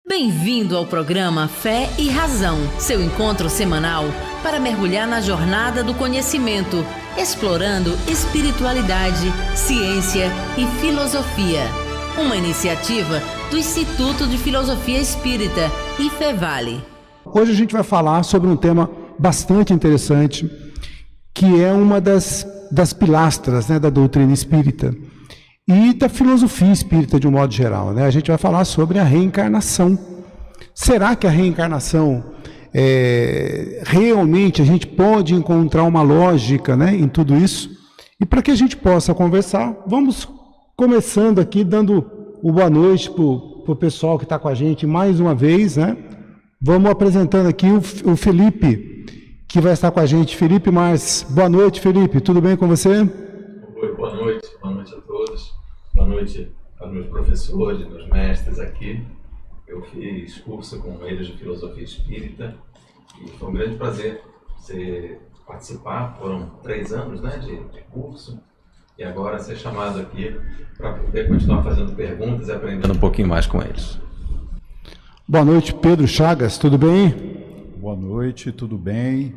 Bem-vindo ao programa Fé e Razão, seu encontro semanal para mergulhar na jornada do conhecimento, explorando espiritualidade, ciência e filosofia. Uma iniciativa do Instituto de Filosofia Espírita, IFEVALE. Hoje a gente vai falar sobre um tema bastante interessante, que é uma das pilastras, da doutrina espírita e da filosofia espírita de um modo geral. A gente vai falar sobre a reencarnação. Será que a reencarnação, realmente a gente pode encontrar uma lógica, em tudo isso? E para que a gente possa conversar, vamos começando aqui dando o boa noite para o pessoal que está com a gente mais uma vez. Vamos apresentando aqui o Felipe, que vai estar com a gente. Felipe Mars. Boa noite, Felipe. Tudo bem com você? Oi, boa noite a todos. Boa noite aos meus professores, meus mestres aqui. Eu fiz curso com eles de filosofia espírita e foi um grande prazer participar. Foram 3 anos de curso e agora ser chamado aqui para poder continuar fazendo perguntas e aprendendo um pouquinho mais com eles. Boa noite, Pedro Chagas. Tudo bem? Boa noite, tudo bem?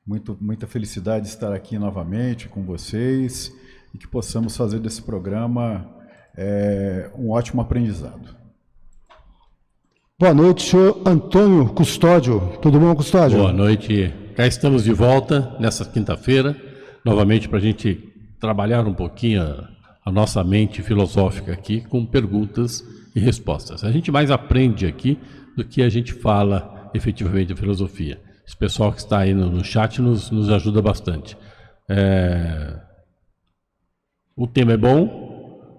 Muita felicidade de estar aqui novamente com vocês e que possamos fazer desse programa um ótimo aprendizado. Boa noite, senhor Antônio Custódio. Tudo bom, Custódio? Boa noite. Cá estamos de volta nessa quinta-feira, novamente para a gente trabalhar um pouquinho a nossa mente filosófica aqui com perguntas e respostas. A gente mais aprende aqui do que a gente fala efetivamente de filosofia. Esse pessoal que está aí no chat nos ajuda bastante. O tema é bom.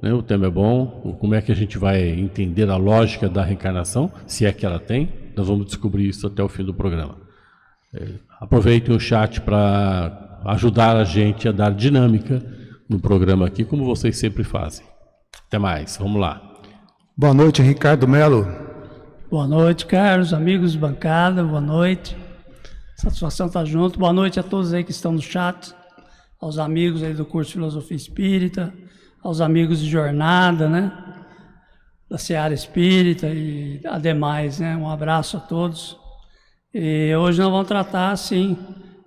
O tema é bom. Como é que a gente vai entender a lógica da reencarnação, se é que ela tem? Nós vamos descobrir isso até o fim do programa. Aproveitem o chat para ajudar a gente a dar dinâmica no programa aqui, como vocês sempre fazem. Até mais, vamos lá. Boa noite, Ricardo Melo. Boa noite, Carlos, amigos de bancada, boa noite. Satisfação estar junto. Boa noite a todos aí que estão no chat, aos amigos aí do curso de Filosofia Espírita, aos amigos de jornada, da Seara Espírita e ademais, Um abraço a todos. E hoje nós vamos tratar, assim,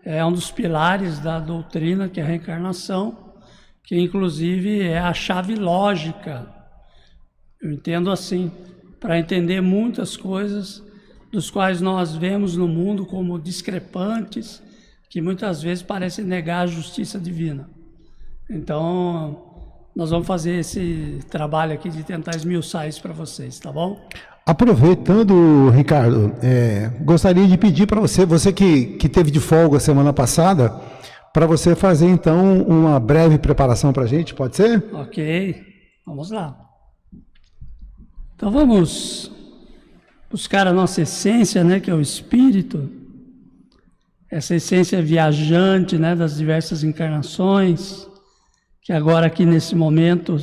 um dos pilares da doutrina, que é a reencarnação, que inclusive é a chave lógica, eu entendo assim, para entender muitas coisas dos quais nós vemos no mundo como discrepantes, que muitas vezes parecem negar a justiça divina. Então, nós vamos fazer esse trabalho aqui de tentar esmiuçar isso para vocês, tá bom? Aproveitando, Ricardo, gostaria de pedir para você que teve de folga semana passada, para você fazer então uma breve preparação para a gente, pode ser? Ok, vamos lá. Então vamos buscar a nossa essência, que é o espírito, essa essência viajante, das diversas encarnações, que agora aqui nesse momento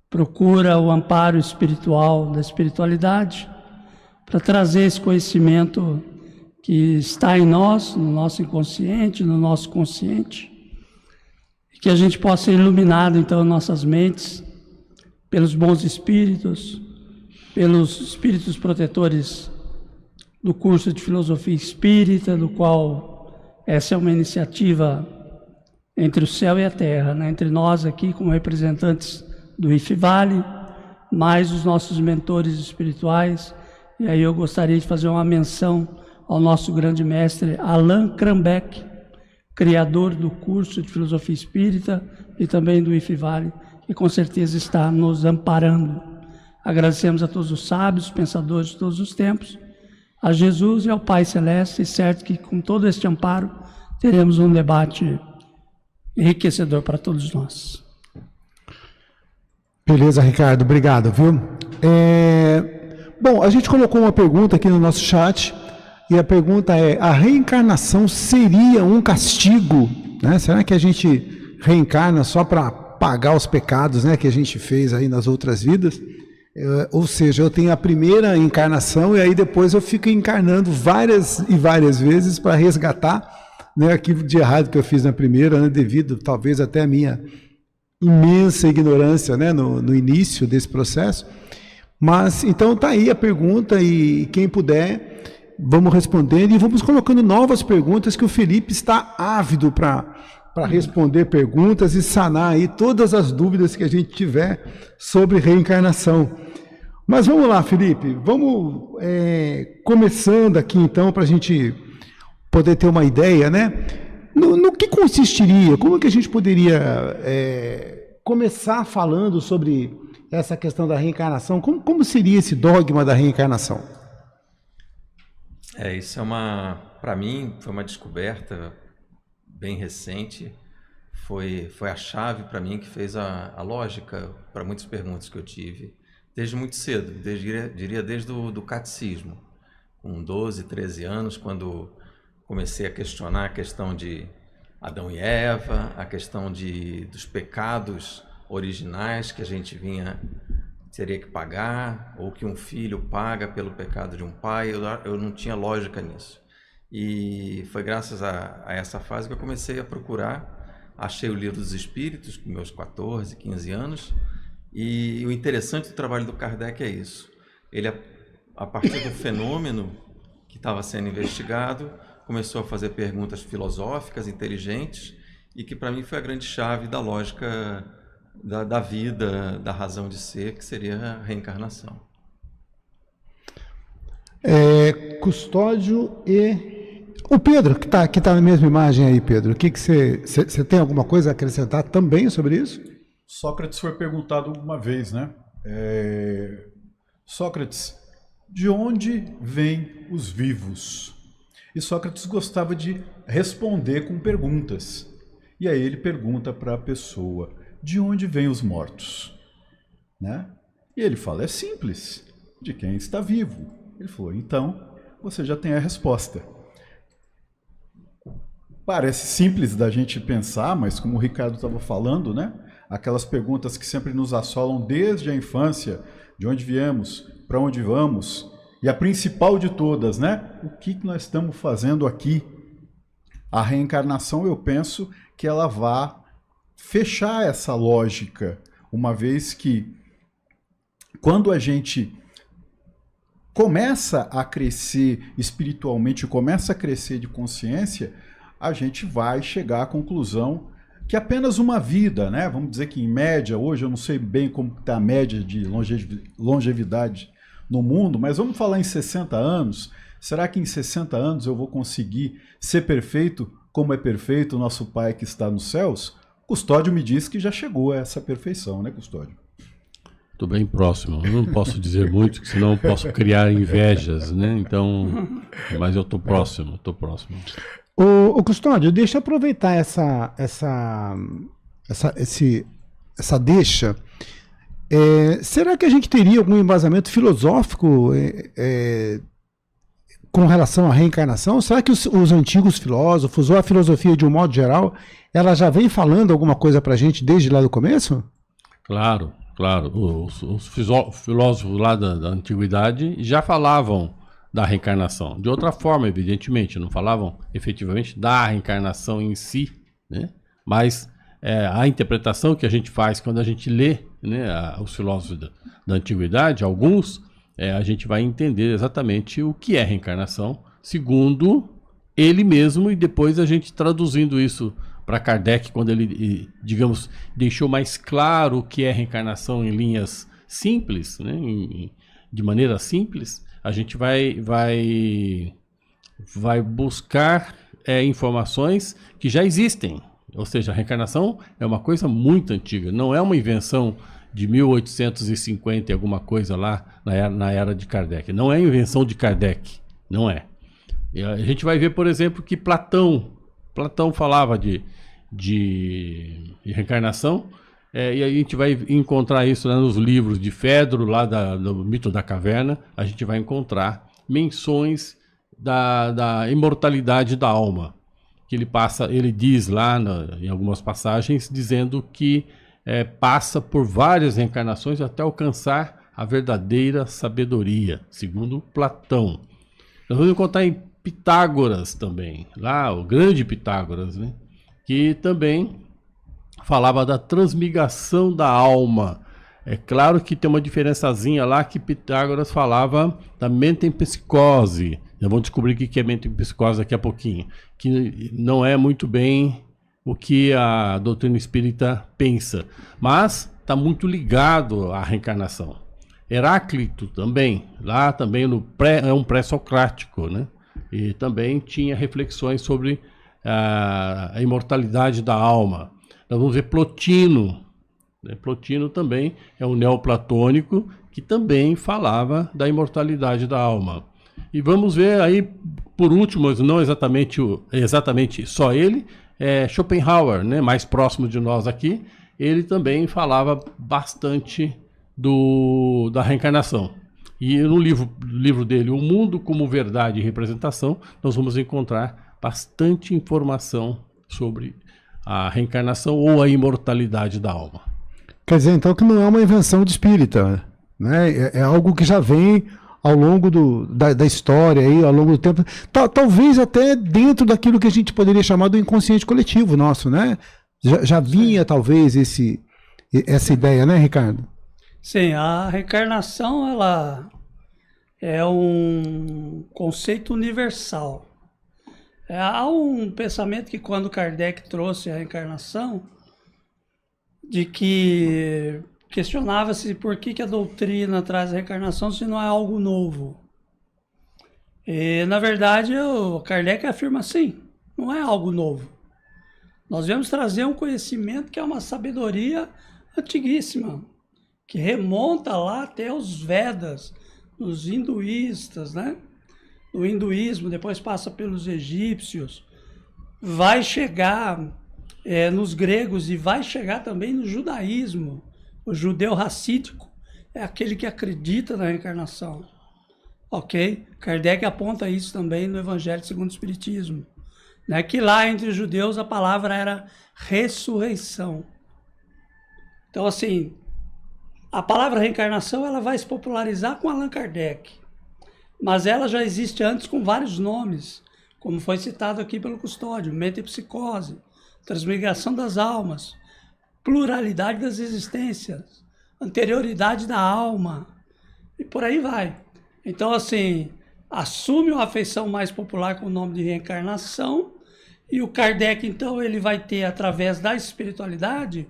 procura o amparo espiritual da espiritualidade para trazer esse conhecimento que está em nós, no nosso inconsciente, no nosso consciente, e que a gente possa ser iluminado então nossas mentes pelos bons espíritos, pelos espíritos protetores do curso de Filosofia Espírita, do qual essa é uma iniciativa entre o céu e a terra, entre nós aqui como representantes do IFEVALE, mais os nossos mentores espirituais. E aí eu gostaria de fazer uma menção ao nosso grande mestre Allan Kardec, criador do curso de Filosofia Espírita e também do IFEVALE, que com certeza está nos amparando. Agradecemos a todos os sábios, pensadores de todos os tempos, a Jesus e ao Pai Celeste, e certo que com todo este amparo teremos um debate enriquecedor para todos nós. Beleza, Ricardo, obrigado, viu? Bom, a gente colocou uma pergunta aqui no nosso chat, e a pergunta é: a reencarnação seria um castigo? Será que a gente reencarna só para pagar os pecados que a gente fez aí nas outras vidas? Ou seja, eu tenho a primeira encarnação e aí depois eu fico encarnando várias e várias vezes para resgatar aquilo de errado que eu fiz na primeira, devido talvez até a minha imensa ignorância no início desse processo. Mas, então, tá aí a pergunta e quem puder, vamos respondendo e vamos colocando novas perguntas que o Felipe está ávido para responder perguntas e sanar aí todas as dúvidas que a gente tiver sobre reencarnação. Mas vamos lá, Felipe, vamos começando aqui então para a gente poder ter uma ideia, né? No que consistiria, como que a gente poderia começar falando sobre essa questão da reencarnação? Como seria esse dogma da reencarnação? Isso para mim, foi uma descoberta bem recente, foi a chave para mim que fez a lógica para muitas perguntas que eu tive, desde muito cedo, diria desde do catecismo, com 12, 13 anos, quando comecei a questionar a questão de Adão e Eva, a questão dos pecados originais que a gente teria que pagar, ou que um filho paga pelo pecado de um pai. Eu não tinha lógica nisso. E foi graças a essa fase que eu comecei a procurar. Achei o Livro dos Espíritos, com meus 14, 15 anos, e o interessante do trabalho do Kardec é isso. Ele, a partir do fenômeno que estava sendo investigado, começou a fazer perguntas filosóficas, inteligentes, e que para mim foi a grande chave da lógica da vida, da razão de ser, que seria a reencarnação. Custódio e... O Pedro, que tá na mesma imagem aí, Pedro, o que você tem alguma coisa a acrescentar também sobre isso? Sócrates foi perguntado uma vez, né? Sócrates, de onde vêm os vivos? E Sócrates gostava de responder com perguntas. E aí ele pergunta para a pessoa, de onde vêm os mortos? Né? E ele fala, é simples, de quem está vivo. Ele falou, então, você já tem a resposta. Parece simples da gente pensar, mas como o Ricardo estava falando, né? Aquelas perguntas que sempre nos assolam desde a infância, de onde viemos, para onde vamos, e a principal de todas, né? O que nós estamos fazendo aqui? A reencarnação, eu penso que ela vai fechar essa lógica, uma vez que quando a gente começa a crescer espiritualmente, começa a crescer de consciência, a gente vai chegar à conclusão que apenas uma vida, né? Vamos dizer que em média, hoje eu não sei bem como está a média de longevidade no mundo, mas vamos falar em 60 anos. Será que em 60 anos eu vou conseguir ser perfeito como é perfeito o nosso Pai que está nos céus? Custódio me disse que já chegou a essa perfeição, né, Custódio? Estou bem próximo. Eu não posso dizer muito, senão eu posso criar invejas, né? Então, mas eu estou próximo, O Custódio, deixa eu aproveitar essa deixa. Será que a gente teria algum embasamento filosófico com relação à reencarnação? Será que os antigos filósofos, ou a filosofia de um modo geral, ela já vem falando alguma coisa para a gente desde lá do começo? Claro. Os filósofos lá da antiguidade já falavam da reencarnação. De outra forma, evidentemente, não falavam efetivamente da reencarnação em si, né? Mas a interpretação que a gente faz quando a gente lê, né, os filósofos da antiguidade, alguns, a gente vai entender exatamente o que é reencarnação, segundo ele mesmo, e depois a gente traduzindo isso para Kardec, quando ele, digamos, deixou mais claro o que é reencarnação em linhas simples, né, de maneira simples, a gente vai buscar informações que já existem. Ou seja, a reencarnação é uma coisa muito antiga, não é uma invenção de 1850 e alguma coisa lá na era de Kardec. Não é invenção de Kardec, não é. E a gente vai ver, por exemplo, que Platão falava de reencarnação, e a gente vai encontrar isso, né, nos livros de Fedro, lá do Mito da Caverna. A gente vai encontrar menções da imortalidade da alma, que ele diz lá em algumas passagens, dizendo que passa por várias reencarnações até alcançar a verdadeira sabedoria, segundo Platão. Nós vamos encontrar em Pitágoras também, lá o grande Pitágoras, né, que também falava da transmigração da alma É claro que tem uma diferençazinha lá que Pitágoras falava da metempsicose. Já vamos descobrir o que é metempsicose daqui a pouquinho. Que não é muito bem o que a doutrina espírita pensa. Mas está muito ligado à reencarnação. Heráclito também. Lá também é um pré-socrático, né? E também tinha reflexões sobre a imortalidade da alma. Nós vamos ver Plotino. Plotino também é um neoplatônico que também falava da imortalidade da alma. E vamos ver aí, por último, mas não exatamente só ele, Schopenhauer, né, mais próximo de nós aqui, ele também falava bastante da reencarnação. E no livro dele, O Mundo como Verdade e Representação, nós vamos encontrar bastante informação sobre a reencarnação ou a imortalidade da alma. Quer dizer, então, que não é uma invenção de espírita, né? É algo que já vem ao longo da história, aí, ao longo do tempo. Talvez até dentro daquilo que a gente poderia chamar do inconsciente coletivo nosso, né? Já vinha, talvez, essa ideia, né, Ricardo? Sim, a reencarnação, ela é um conceito universal. Há um pensamento que quando Kardec trouxe a reencarnação, de que questionava-se por que a doutrina traz a reencarnação se não é algo novo. E, na verdade, o Kardec afirma assim, não é algo novo. Nós viemos trazer um conhecimento que é uma sabedoria antiguíssima, que remonta lá até os Vedas, os hinduístas, né? O hinduísmo, depois passa pelos egípcios, vai chegar nos gregos e vai chegar também no judaísmo. O judeu racídico é aquele que acredita na reencarnação. Ok? Kardec aponta isso também no Evangelho segundo o Espiritismo. Né? Que lá entre os judeus a palavra era ressurreição. Então, assim, a palavra reencarnação ela vai se popularizar com Allan Kardec. Mas ela já existe antes com vários nomes, como foi citado aqui pelo Custódio, metempsicose, transmigração das almas, pluralidade das existências, anterioridade da alma, e por aí vai. Então, assim, assume uma afeição mais popular com o nome de reencarnação, e o Kardec, então, ele vai ter, através da espiritualidade,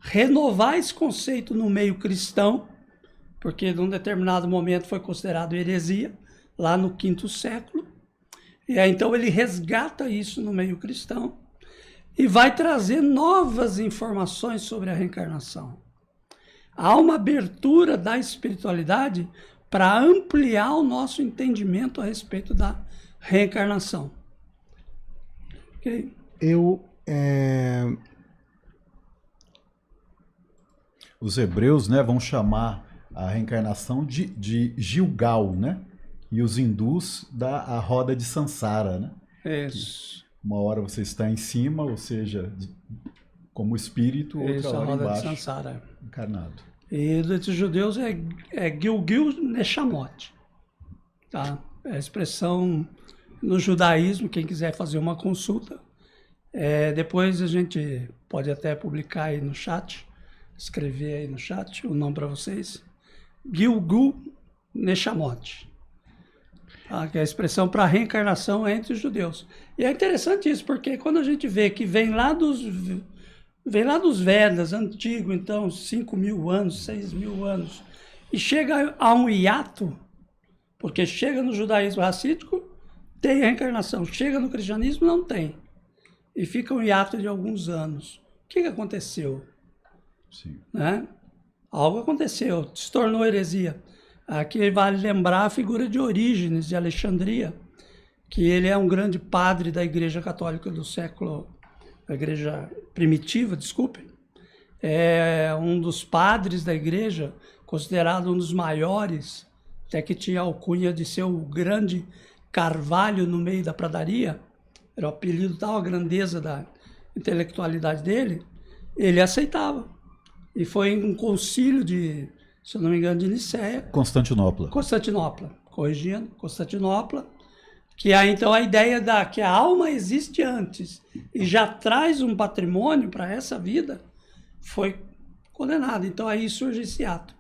renovar esse conceito no meio cristão, porque num determinado momento foi considerado heresia, lá no V século, e aí, então ele resgata isso no meio cristão, e vai trazer novas informações sobre a reencarnação. Há uma abertura da espiritualidade para ampliar o nosso entendimento a respeito da reencarnação. Ok? Os hebreus, né, vão chamar a reencarnação de Gilgal, né? E os hindus a roda de Sansara, né? Isso. Uma hora você está em cima, ou seja, como espírito, outra hora embaixo, de Sansara, encarnado. E dos judeus é Gilgul Neshamot. Tá? É a expressão no judaísmo, quem quiser fazer uma consulta. Depois a gente pode até publicar aí no chat, escrever aí no chat o nome para vocês. Gilgul Neshamot. Tá? Que é a expressão para reencarnação entre os judeus. E é interessante isso, porque quando a gente vê que vem lá dos Vedas antigos, então 5.000 anos, 6.000 anos, e chega a um hiato, porque chega no judaísmo racídico, tem a reencarnação, chega no cristianismo, não tem. E fica um hiato de alguns anos. O que aconteceu? Sim. Né? Algo aconteceu, se tornou heresia. Aqui vale lembrar a figura de Orígenes de Alexandria, que ele é um grande padre da Igreja Católica do século, da Igreja Primitiva, desculpe. É um dos padres da Igreja, considerado um dos maiores, até que tinha a alcunha de ser o grande carvalho no meio da pradaria, era o apelido tal, a grandeza da intelectualidade dele, ele aceitava. E foi em um concílio de, se eu não me engano, de Nicéia. Constantinopla, corrigindo, Constantinopla, que aí então a ideia que a alma existe antes e já traz um patrimônio para essa vida, foi condenado. Então aí surge esse ato.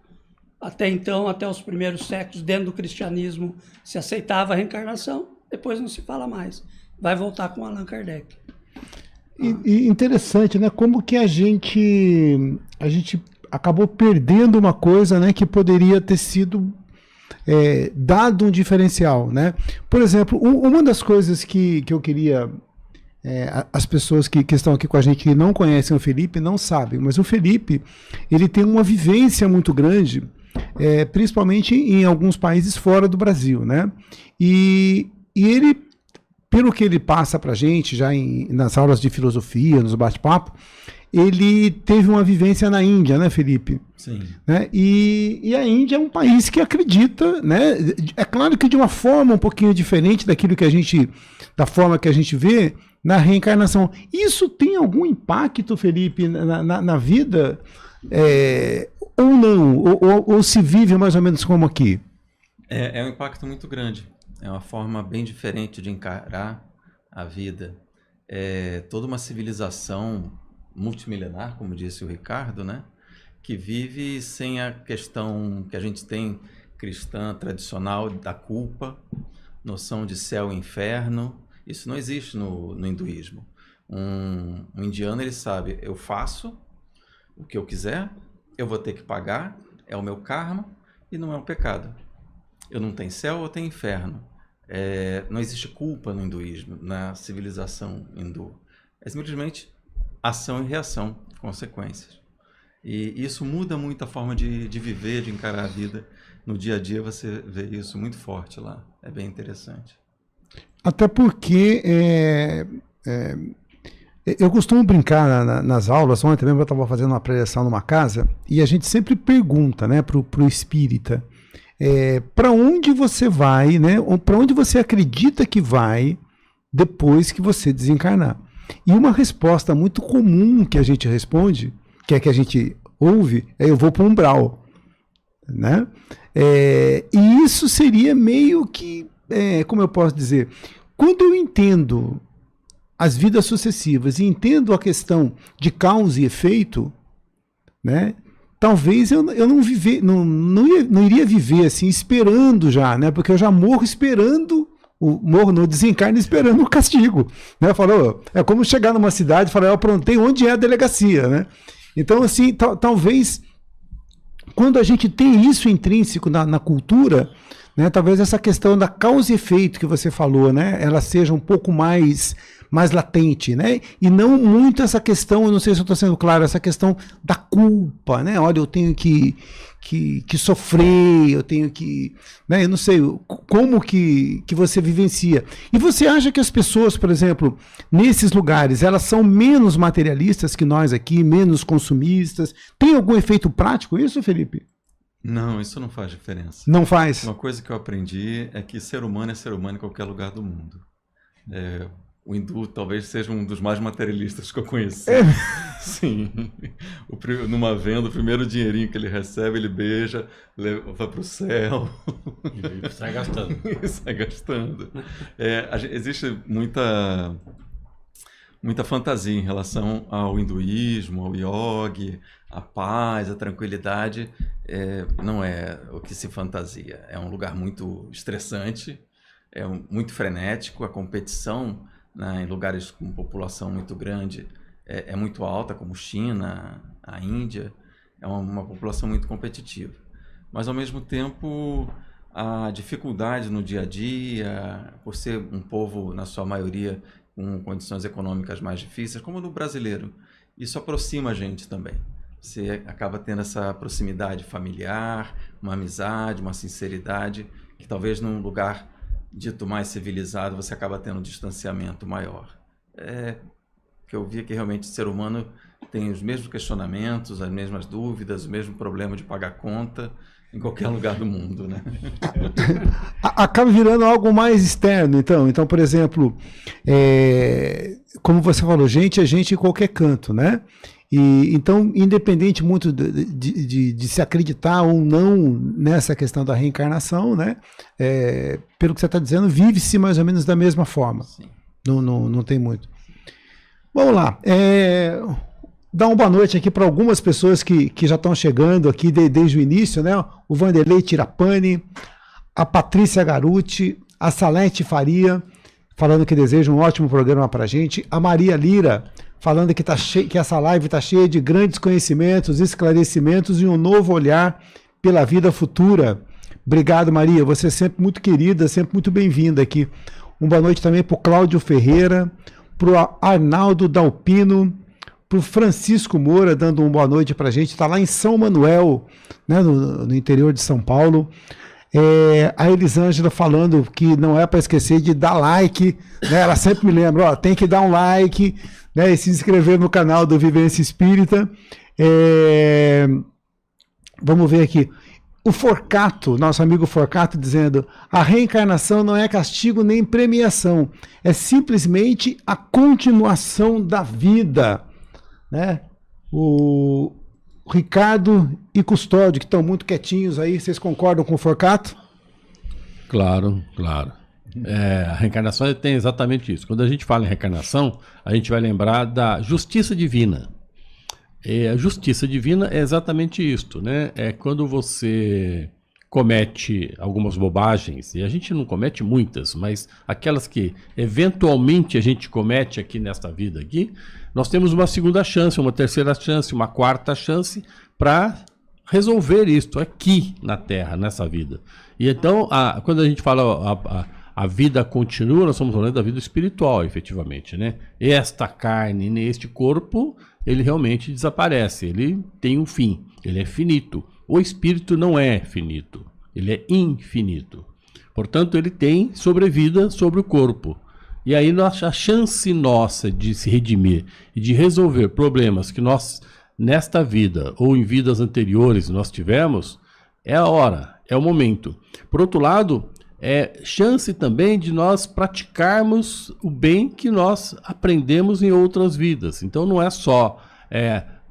Até então, até os primeiros séculos, dentro do cristianismo, se aceitava a reencarnação, depois não se fala mais. Vai voltar com Allan Kardec. E interessante, né? Como que a gente acabou perdendo uma coisa, né, que poderia ter sido dado um diferencial, né? Por exemplo, uma das coisas que eu queria... as pessoas que estão aqui com a gente que não conhecem o Felipe não sabem, mas o Felipe, ele tem uma vivência muito grande, principalmente em alguns países fora do Brasil, né? E ele, pelo que ele passa para a gente já nas aulas de filosofia, nos bate-papo, ele teve uma vivência na Índia, né, Felipe? Sim. Né? E a Índia é um país que acredita, né? É claro que de uma forma um pouquinho diferente da forma que a gente vê na reencarnação. Isso tem algum impacto, Felipe, na vida? Ou não? Ou se vive mais ou menos como aqui? É um impacto muito grande. É uma forma bem diferente de encarar a vida. É toda uma civilização multimilenar, como disse o Ricardo, né? Que vive sem a questão que a gente tem cristã tradicional da culpa, noção de céu e inferno. Isso não existe no hinduísmo. Um indiano, ele sabe, eu faço o que eu quiser, eu vou ter que pagar, é o meu karma e não é um pecado. Eu não tenho céu ou tenho inferno. Não existe culpa no hinduísmo, na civilização hindu. É simplesmente ação e reação, consequências. E isso muda muito a forma de viver, de encarar a vida. No dia a dia você vê isso muito forte lá. É bem interessante. Até porque eu costumo brincar nas aulas. Ontem mesmo eu estava fazendo uma preleção numa casa e a gente sempre pergunta, né, para o espírita, para onde você vai, né, para onde você acredita que vai depois que você desencarnar. E uma resposta muito comum que a gente responde, que é que a gente ouve, eu vou para o umbral. Né? E isso seria meio que, como eu posso dizer, quando eu entendo as vidas sucessivas e entendo a questão de causa e efeito, né, talvez eu não iria viver assim, esperando já, né, porque eu já morro esperando, morro no desencarne esperando o castigo. Né? Falou, é como chegar numa cidade e falar, eu aprontei, onde é a delegacia? Né? Então, assim, talvez, quando a gente tem isso intrínseco na cultura, né, talvez essa questão da causa e efeito que você falou, né, ela seja um pouco mais latente, né, e não muito essa questão, eu não sei se eu estou sendo claro, essa questão da culpa, né, olha, eu tenho que sofrer, eu tenho que, né, eu não sei como que você vivencia. E você acha que as pessoas, por exemplo, nesses lugares, elas são menos materialistas que nós aqui, menos consumistas? Tem algum efeito prático isso, Felipe? Não, isso não faz diferença. Não faz? Uma coisa que eu aprendi é que ser humano é ser humano em qualquer lugar do mundo. O hindu talvez seja um dos mais materialistas que eu conheci. Sim. Numa venda, o primeiro dinheirinho que ele recebe, ele beija, leva para o céu. E sai gastando. E sai gastando. Existe muita fantasia em relação ao hinduísmo, ao yoga, a paz, a tranquilidade. Não é o que se fantasia. É um lugar muito estressante, muito frenético, a competição, né, em lugares com população muito grande é muito alta, como China, a Índia, é uma população muito competitiva. Mas, ao mesmo tempo, a dificuldade no dia a dia, por ser um povo, na sua maioria, com condições econômicas mais difíceis, como no brasileiro, isso aproxima a gente também. Você acaba tendo essa proximidade familiar, uma amizade, uma sinceridade, que talvez num lugar dito mais civilizado, você acaba tendo um distanciamento maior. Que eu via que realmente o ser humano tem os mesmos questionamentos, as mesmas dúvidas, o mesmo problema de pagar conta em qualquer lugar do mundo, né? Acaba virando algo mais externo, então. Então, por exemplo, como você falou, gente é gente em qualquer canto, né? E, então, independente muito de se acreditar ou não nessa questão da reencarnação, né? Pelo que você está dizendo, vive-se mais ou menos da mesma forma. Sim. Não tem muito. Vamos lá. dar uma boa noite aqui para algumas pessoas que já estão chegando aqui desde o início, né? O Vanderlei Tirapani, a Patrícia Garuti, a Salete Faria, falando que deseja um ótimo programa para a gente, a Maria Lira, falando que, que essa live está cheia de grandes conhecimentos, esclarecimentos e um novo olhar pela vida futura. Obrigado, Maria, você é sempre muito querida, sempre muito bem-vinda aqui. Uma boa noite também para o Cláudio Ferreira, para o Arnaldo Dalpino, para o Francisco Moura, dando uma boa noite para a gente. Está lá em São Manuel, né, no interior de São Paulo. A Elisângela falando que não é para esquecer de dar like, né? Ela sempre me lembra, tem que dar um like, né, e se inscrever no canal do Vivência Espírita. Vamos ver aqui. O Forcato, nosso amigo Forcato, dizendo: a reencarnação não é castigo nem premiação, é simplesmente a continuação da vida, né? O Ricardo e Custódio, que estão muito quietinhos aí, vocês concordam com o Forcato? Claro, claro. A reencarnação tem exatamente isso. Quando a gente fala em reencarnação, a gente vai lembrar da justiça divina. A justiça divina é exatamente isto, né? É quando você comete algumas bobagens, e a gente não comete muitas, mas aquelas que eventualmente a gente comete aqui nesta vida aqui, nós temos uma segunda chance, uma terceira chance, uma quarta chance para resolver isto aqui na Terra, nessa vida. E então, quando a gente fala a vida continua, nós estamos falando da vida espiritual, efetivamente, né? Esta carne, este corpo, ele realmente desaparece, ele tem um fim, ele é finito. O espírito não é finito, ele é infinito. Portanto, ele tem sobrevida sobre o corpo. E aí a chance nossa de se redimir e de resolver problemas que nós, nesta vida ou em vidas anteriores, nós tivemos, é a hora, é o momento. Por outro lado, é chance também de nós praticarmos o bem que nós aprendemos em outras vidas. Então não é só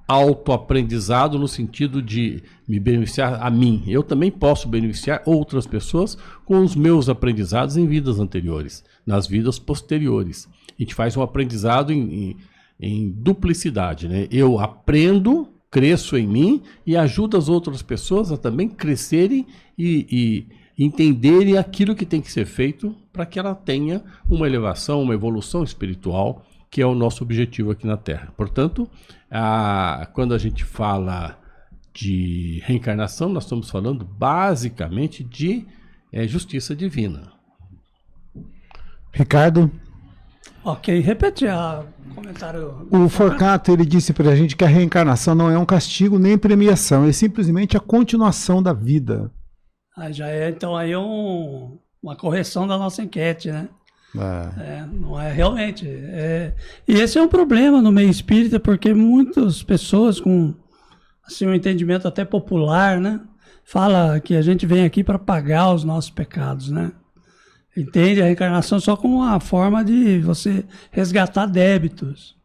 autoaprendizado no sentido de me beneficiar a mim. Eu também posso beneficiar outras pessoas com os meus aprendizados em vidas anteriores, nas vidas posteriores. A gente faz um aprendizado em duplicidade, né? Eu aprendo, cresço em mim e ajudo as outras pessoas a também crescerem e entenderem aquilo que tem que ser feito para que ela tenha uma elevação, uma evolução espiritual, que é o nosso objetivo aqui na Terra. Portanto, quando a gente fala de reencarnação, nós estamos falando basicamente de justiça divina. Ricardo? Ok, repete o comentário. O Forcato, ele disse para a gente que a reencarnação não é um castigo nem premiação, é simplesmente a continuação da vida. Já então aí uma correção da nossa enquete, né? Não é realmente. E esse é um problema no meio espírita, porque muitas pessoas com assim, um entendimento até popular, né, fala que a gente vem aqui para pagar os nossos pecados, né? Entende a reencarnação só como uma forma de você resgatar débitos.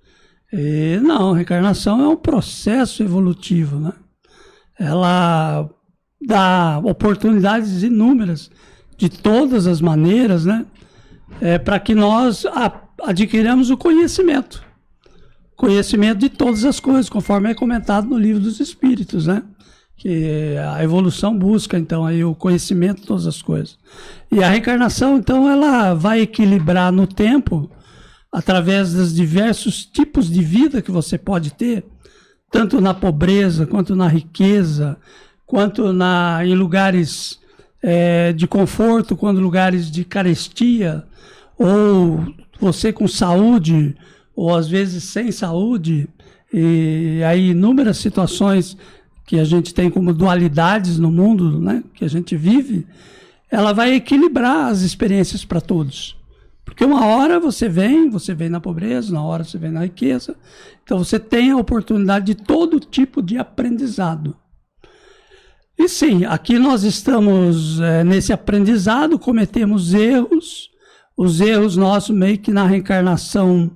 E não, a reencarnação é um processo evolutivo, né? Ela dá oportunidades inúmeras, de todas as maneiras, né? Para que nós adquiramos o conhecimento. Conhecimento de todas as coisas, conforme é comentado no Livro dos Espíritos, né? Que a evolução busca, então, aí o conhecimento de todas as coisas. E a reencarnação, então, ela vai equilibrar no tempo, através dos diversos tipos de vida que você pode ter, tanto na pobreza, quanto na riqueza, quanto em lugares de conforto, quanto lugares de carestia, ou você com saúde, ou às vezes sem saúde, e aí inúmeras situações que a gente tem como dualidades no mundo, né, que a gente vive, ela vai equilibrar as experiências para todos. Porque uma hora você vem na pobreza, uma hora você vem na riqueza, então você tem a oportunidade de todo tipo de aprendizado. E sim, aqui nós estamos nesse aprendizado, cometemos erros, os erros nossos meio que na reencarnação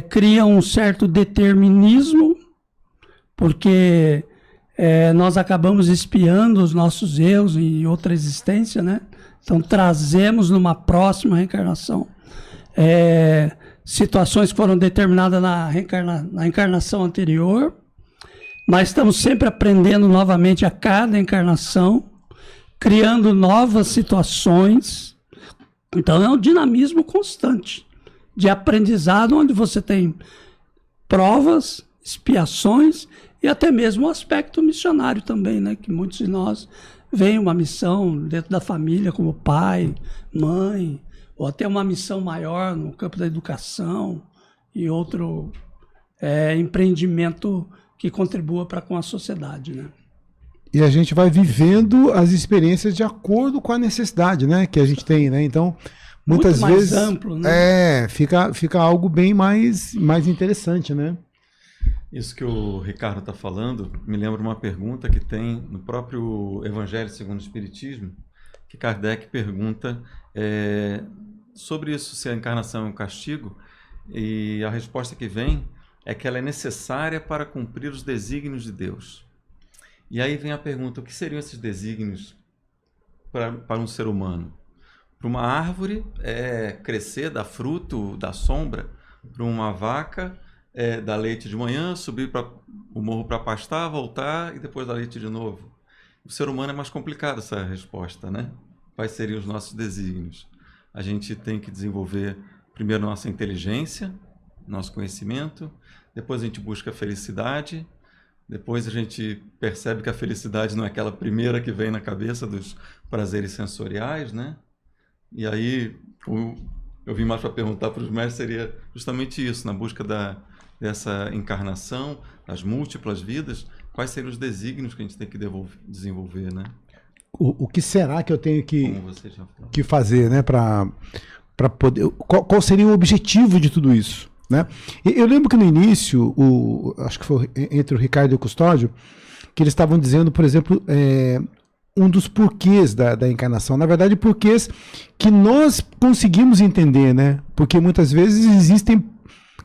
criam um certo determinismo, porque nós acabamos expiando os nossos erros em outra existência, né? Então trazemos numa próxima reencarnação situações que foram determinadas na encarnação anterior, mas estamos sempre aprendendo novamente a cada encarnação, criando novas situações. Então é um dinamismo constante de aprendizado, onde você tem provas, expiações e até mesmo o aspecto missionário também, né? Que muitos de nós veem uma missão dentro da família, como pai, mãe, ou até uma missão maior no campo da educação e outro empreendimento que contribua para com a sociedade, né? E a gente vai vivendo as experiências de acordo com a necessidade, né, que a gente tem, né? Então, muitas muito mais vezes amplo, né? fica algo bem mais interessante, né? Isso que o Ricardo está falando me lembra uma pergunta que tem no próprio Evangelho segundo o Espiritismo, que Kardec pergunta sobre isso, se a encarnação é um castigo, e a resposta que vem é que ela é necessária para cumprir os desígnios de Deus. E aí vem a pergunta, o que seriam esses desígnios para um ser humano? Para uma árvore crescer, dar fruto, dar sombra. Para uma vaca dar leite de manhã, subir para o morro para pastar, voltar e depois dar leite de novo. O ser humano é mais complicado essa resposta, né? Quais seriam os nossos desígnios? A gente tem que desenvolver primeiro nossa inteligência, nosso conhecimento, depois a gente busca a felicidade, depois a gente percebe que a felicidade não é aquela primeira que vem na cabeça dos prazeres sensoriais, né? E aí, eu vim mais para perguntar para os mestres, seria justamente isso, na busca dessa encarnação, das múltiplas vidas, quais seriam os desígnios que a gente tem que desenvolver, né? O que será que eu tenho Como você já falou. que fazer, né, para poder... Qual seria o objetivo de tudo isso? Né? Eu lembro que no início, acho que foi entre o Ricardo e o Custódio, que eles estavam dizendo, por exemplo, um dos porquês da encarnação. Na verdade, porquês que nós conseguimos entender, né? Porque muitas vezes existem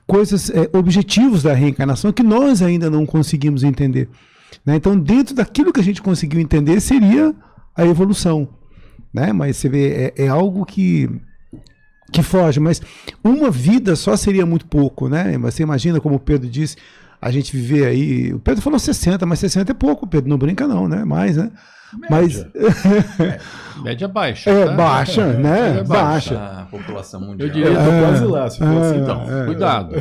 coisas, objetivos da reencarnação que nós ainda não conseguimos entender. Né? Então, dentro daquilo que a gente conseguiu entender, seria a evolução. Né? Mas você vê, é algo que foge, mas uma vida só seria muito pouco, né? Mas você imagina, como o Pedro disse, a gente viver aí... O Pedro falou 60, mas 60 é pouco, Pedro, não brinca não, né? Mais, né? Média. Média baixa. Tá? Baixa, né? Baixa. A população mundial. Eu diria, Eu tô quase lá, se fosse então, cuidado.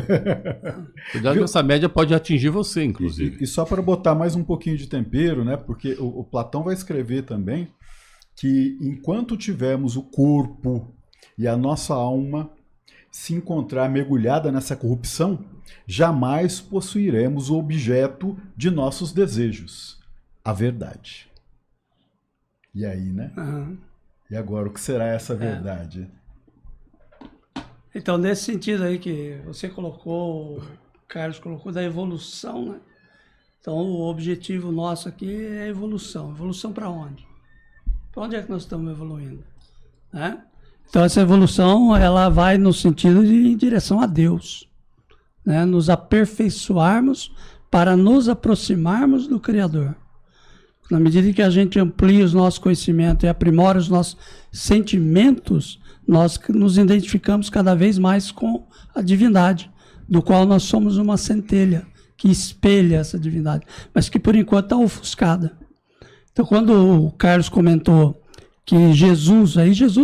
Cuidado que essa média pode atingir você, inclusive. E só para botar mais um pouquinho de tempero, né? Porque o Platão vai escrever também que enquanto tivermos o corpo e a nossa alma se encontrar mergulhada nessa corrupção, jamais possuiremos o objeto de nossos desejos, a verdade. E aí, né? Uhum. E agora, o que será essa verdade? Então, nesse sentido aí que você colocou, o Carlos colocou, da evolução, né? Então, o objetivo nosso aqui é a evolução. Evolução para onde? Para onde é que nós estamos evoluindo? Né? Então, essa evolução, ela vai no sentido de em direção a Deus. Né? Nos aperfeiçoarmos para nos aproximarmos do Criador. Na medida que a gente amplia os nossos conhecimentos e aprimora os nossos sentimentos, nós nos identificamos cada vez mais com a divindade, do qual nós somos uma centelha que espelha essa divindade, mas que por enquanto está ofuscada. Então, quando o Carlos comentou que Jesus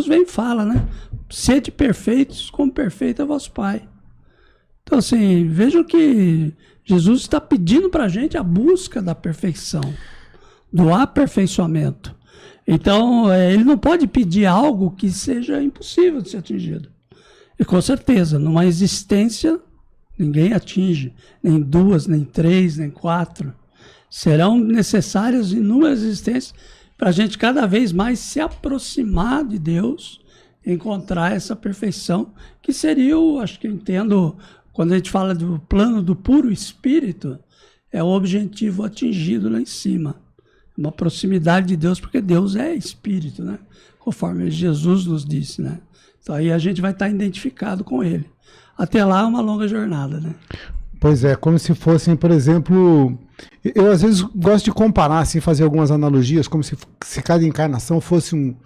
vem e fala, né? Sede perfeitos como perfeito é vosso Pai. Então, assim, vejam que Jesus está pedindo para a gente a busca da perfeição, do aperfeiçoamento. Então, ele não pode pedir algo que seja impossível de ser atingido. E com certeza, numa existência, ninguém atinge, nem 2, nem 3, nem 4. Serão necessárias inúmeras existências para a gente cada vez mais se aproximar de Deus, encontrar essa perfeição, que seria, acho que eu entendo, quando a gente fala do plano do puro espírito, é o objetivo atingido lá em cima. Uma proximidade de Deus, porque Deus é espírito, né? Conforme Jesus nos disse, né? Então aí a gente vai estar identificado com ele. Até lá é uma longa jornada, né? Pois é, como se fossem, por exemplo... Eu às vezes gosto de comparar, assim, fazer algumas analogias, como se cada encarnação fosse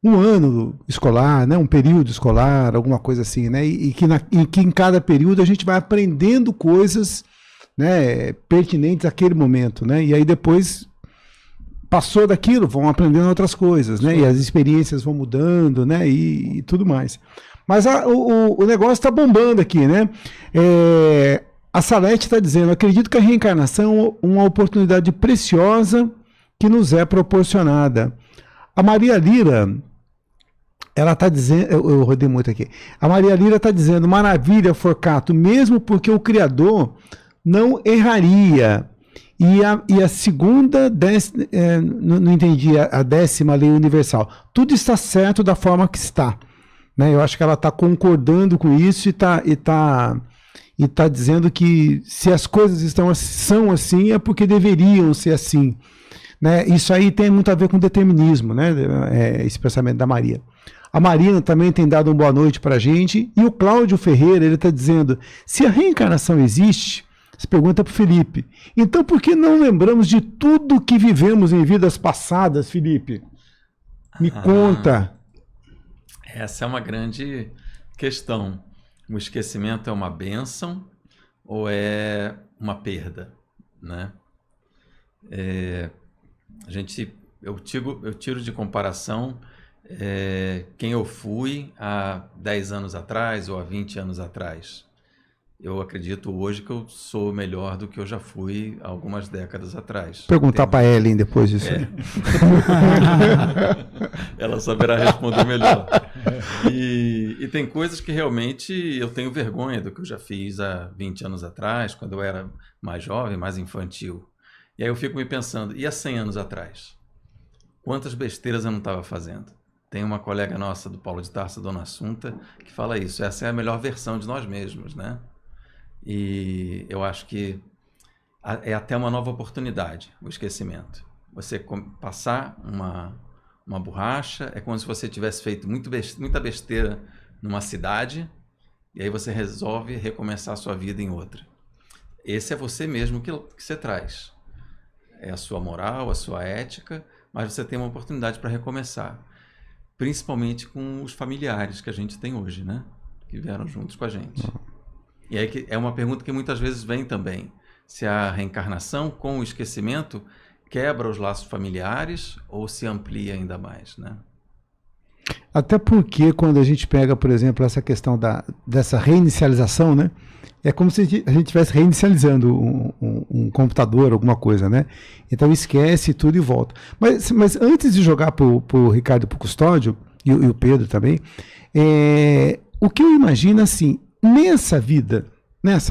um ano escolar, né? Um período escolar, alguma coisa assim, né? E que em cada período a gente vai aprendendo coisas, né, pertinentes àquele momento, né? E aí depois passou daquilo, vão aprendendo outras coisas, né? E as experiências vão mudando, né? E tudo mais. Mas o negócio está bombando aqui, né? A Salete está dizendo: acredito que a reencarnação é uma oportunidade preciosa que nos é proporcionada. A Maria Lira, ela está dizendo, eu rodei muito aqui. A Maria Lira está dizendo: maravilha, Forcato, mesmo porque o Criador não erraria. E a segunda, não entendi, a 10ª lei universal. Tudo está certo da forma que está. Né? Eu acho que ela está concordando com isso e está dizendo que se as coisas são assim, é porque deveriam ser assim. Né? Isso aí tem muito a ver com determinismo, né? Esse pensamento da Maria. A Marina também tem dado uma boa noite para a gente. E o Cláudio Ferreira, ele está dizendo: se a reencarnação existe, se pergunta para o Felipe, então por que não lembramos de tudo que vivemos em vidas passadas, Felipe? Me conta. Essa é uma grande questão. O esquecimento é uma bênção ou é uma perda, né? Eu tiro de comparação quem eu fui há 10 anos atrás ou há 20 anos atrás. Eu acredito hoje que eu sou melhor do que eu já fui algumas décadas atrás. Perguntar para a Ellen depois disso. Ela saberá responder melhor. E tem coisas que realmente eu tenho vergonha do que eu já fiz há 20 anos atrás, quando eu era mais jovem, mais infantil. E aí eu fico me pensando, e há 100 anos atrás? Quantas besteiras eu não estava fazendo? Tem uma colega nossa do Paulo de Tarso, Dona Assunta, que fala isso. Essa é a melhor versão de nós mesmos, né? E eu acho que é até uma nova oportunidade, o esquecimento. Você passar uma borracha é como se você tivesse feito muita besteira numa cidade e aí você resolve recomeçar a sua vida em outra. Esse é você mesmo que você traz. É a sua moral, a sua ética, mas você tem uma oportunidade para recomeçar. Principalmente com os familiares que a gente tem hoje, né? Que vieram juntos com a gente. E aí é uma pergunta que muitas vezes vem também. Se a reencarnação com o esquecimento quebra os laços familiares ou se amplia ainda mais, né? Até porque quando a gente pega, por exemplo, essa questão dessa reinicialização, né? É como se a gente estivesse reinicializando um computador, alguma coisa, né? Então esquece tudo e volta. Mas antes de jogar para o Ricardo e para o Custódio, e o Pedro também, o que eu imagino assim, nessa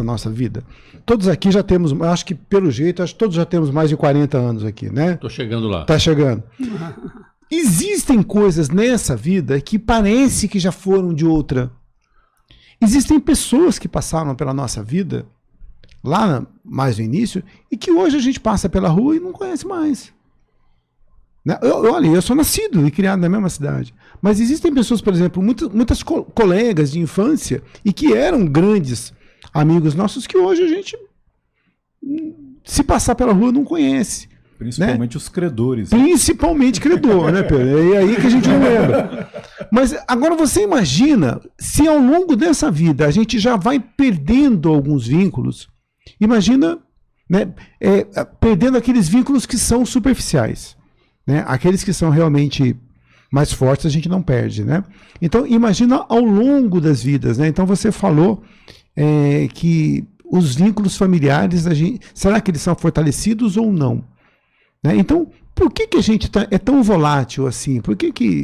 nossa vida, todos aqui já temos, acho que pelo jeito, todos já temos mais de 40 anos aqui, né? Tô chegando lá. Tá chegando. Existem coisas nessa vida que parece que já foram de outra. Existem pessoas que passaram pela nossa vida, lá mais no início, e que hoje a gente passa pela rua e não conhece mais. Né? Olha, eu sou nascido e criado na mesma cidade. Mas existem pessoas, por exemplo, muitas colegas de infância e que eram grandes amigos nossos que hoje a gente, se passar pela rua, não conhece. Principalmente, né? Os credores. Principalmente credor, né, Pedro? É aí que a gente não lembra. Mas agora você imagina se ao longo dessa vida a gente já vai perdendo alguns vínculos. Imagina, né, perdendo aqueles vínculos que são superficiais. Né? Aqueles que são realmente mais fortes a gente não perde, né? Então imagina ao longo das vidas, né? Então você falou que os vínculos familiares, será que eles são fortalecidos ou não? Né? Então por que a gente é tão volátil assim? Por que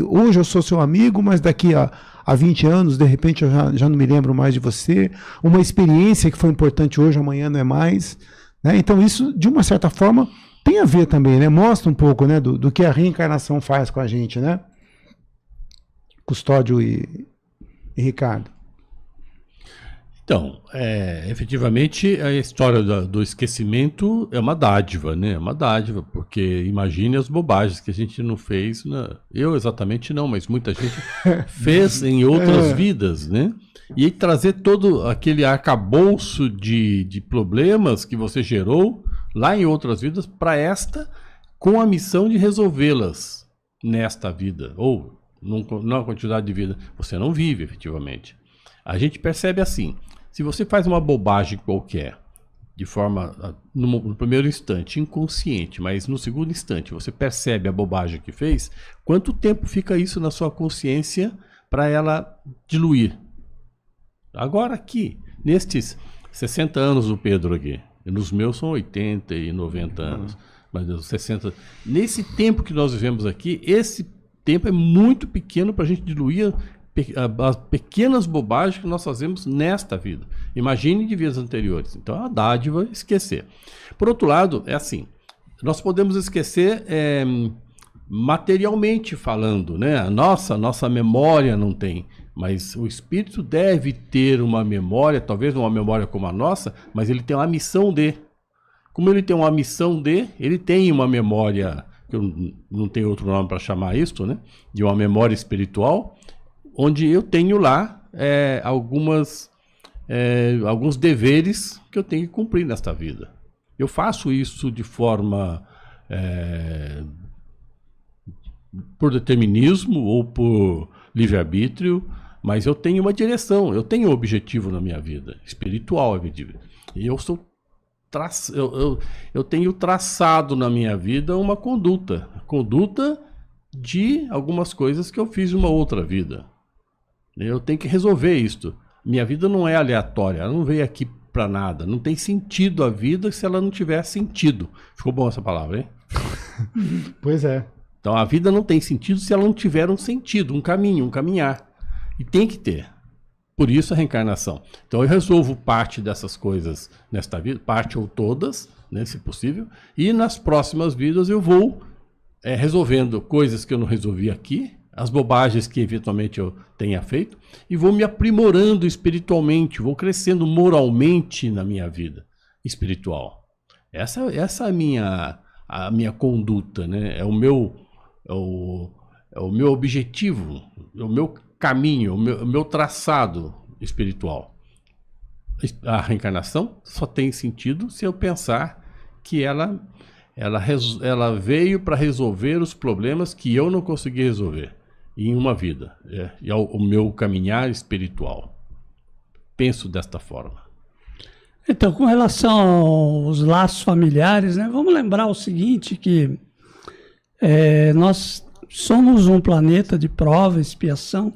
hoje eu sou seu amigo, mas daqui a 20 anos de repente eu já não me lembro mais de você? Uma experiência que foi importante hoje, amanhã não é mais, né? Então isso de uma certa forma tem a ver também, né? Mostra um pouco, né, do que a reencarnação faz com a gente, né? Custódio e Ricardo. Então, efetivamente, a história do esquecimento é uma dádiva, né? É uma dádiva, porque imagine as bobagens que a gente não fez, eu exatamente não, mas muita gente fez em outras vidas, né? E trazer todo aquele arcabouço de problemas que você gerou lá em outras vidas para esta, com a missão de resolvê-las, nesta vida, ou numa quantidade de vida, você não vive efetivamente. A gente percebe assim, se você faz uma bobagem qualquer, de forma, no primeiro instante, inconsciente, mas no segundo instante você percebe a bobagem que fez, quanto tempo fica isso na sua consciência para ela diluir? Agora aqui, nestes 60 anos do Pedro aqui, nos meus são 80 e 90 anos, mas os 60, nesse tempo que nós vivemos aqui, esse tempo é muito pequeno para a gente diluir as pequenas bobagens que nós fazemos nesta vida. Imagine de vidas anteriores. Então é uma dádiva esquecer. Por outro lado, é assim, nós podemos esquecer materialmente falando, né? A nossa memória não tem, mas o espírito deve ter uma memória, talvez não uma memória como a nossa, mas ele tem uma missão de. Como ele tem uma missão de, ele tem uma memória, que eu não tenho outro nome para chamar isso, né? De uma memória espiritual, onde eu tenho lá alguns deveres que eu tenho que cumprir nesta vida. Eu faço isso de forma por determinismo ou por livre-arbítrio, mas eu tenho uma direção, eu tenho um objetivo na minha vida, espiritual, e eu tenho traçado na minha vida uma conduta de algumas coisas que eu fiz em uma outra vida. Eu tenho que resolver isto. Minha vida não é aleatória, ela não veio aqui para nada. Não tem sentido a vida se ela não tiver sentido. Ficou bom essa palavra, hein? Pois é. Então a vida não tem sentido se ela não tiver um sentido, um caminho, um caminhar. E tem que ter. Por isso a reencarnação. Então eu resolvo parte dessas coisas nesta vida, parte ou todas, né, se possível. E nas próximas vidas eu vou resolvendo coisas que eu não resolvi aqui, as bobagens que eventualmente eu tenha feito, e vou me aprimorando espiritualmente, vou crescendo moralmente na minha vida espiritual. Essa é a minha conduta, né? É o meu objetivo, é o meu caminho, o meu traçado espiritual. A reencarnação só tem sentido se eu pensar que ela veio para resolver os problemas que eu não consegui resolver em uma vida. É o meu caminhar espiritual. Penso desta forma. Então, com relação aos laços familiares, né, vamos lembrar o seguinte, que nós somos um planeta de prova e expiação,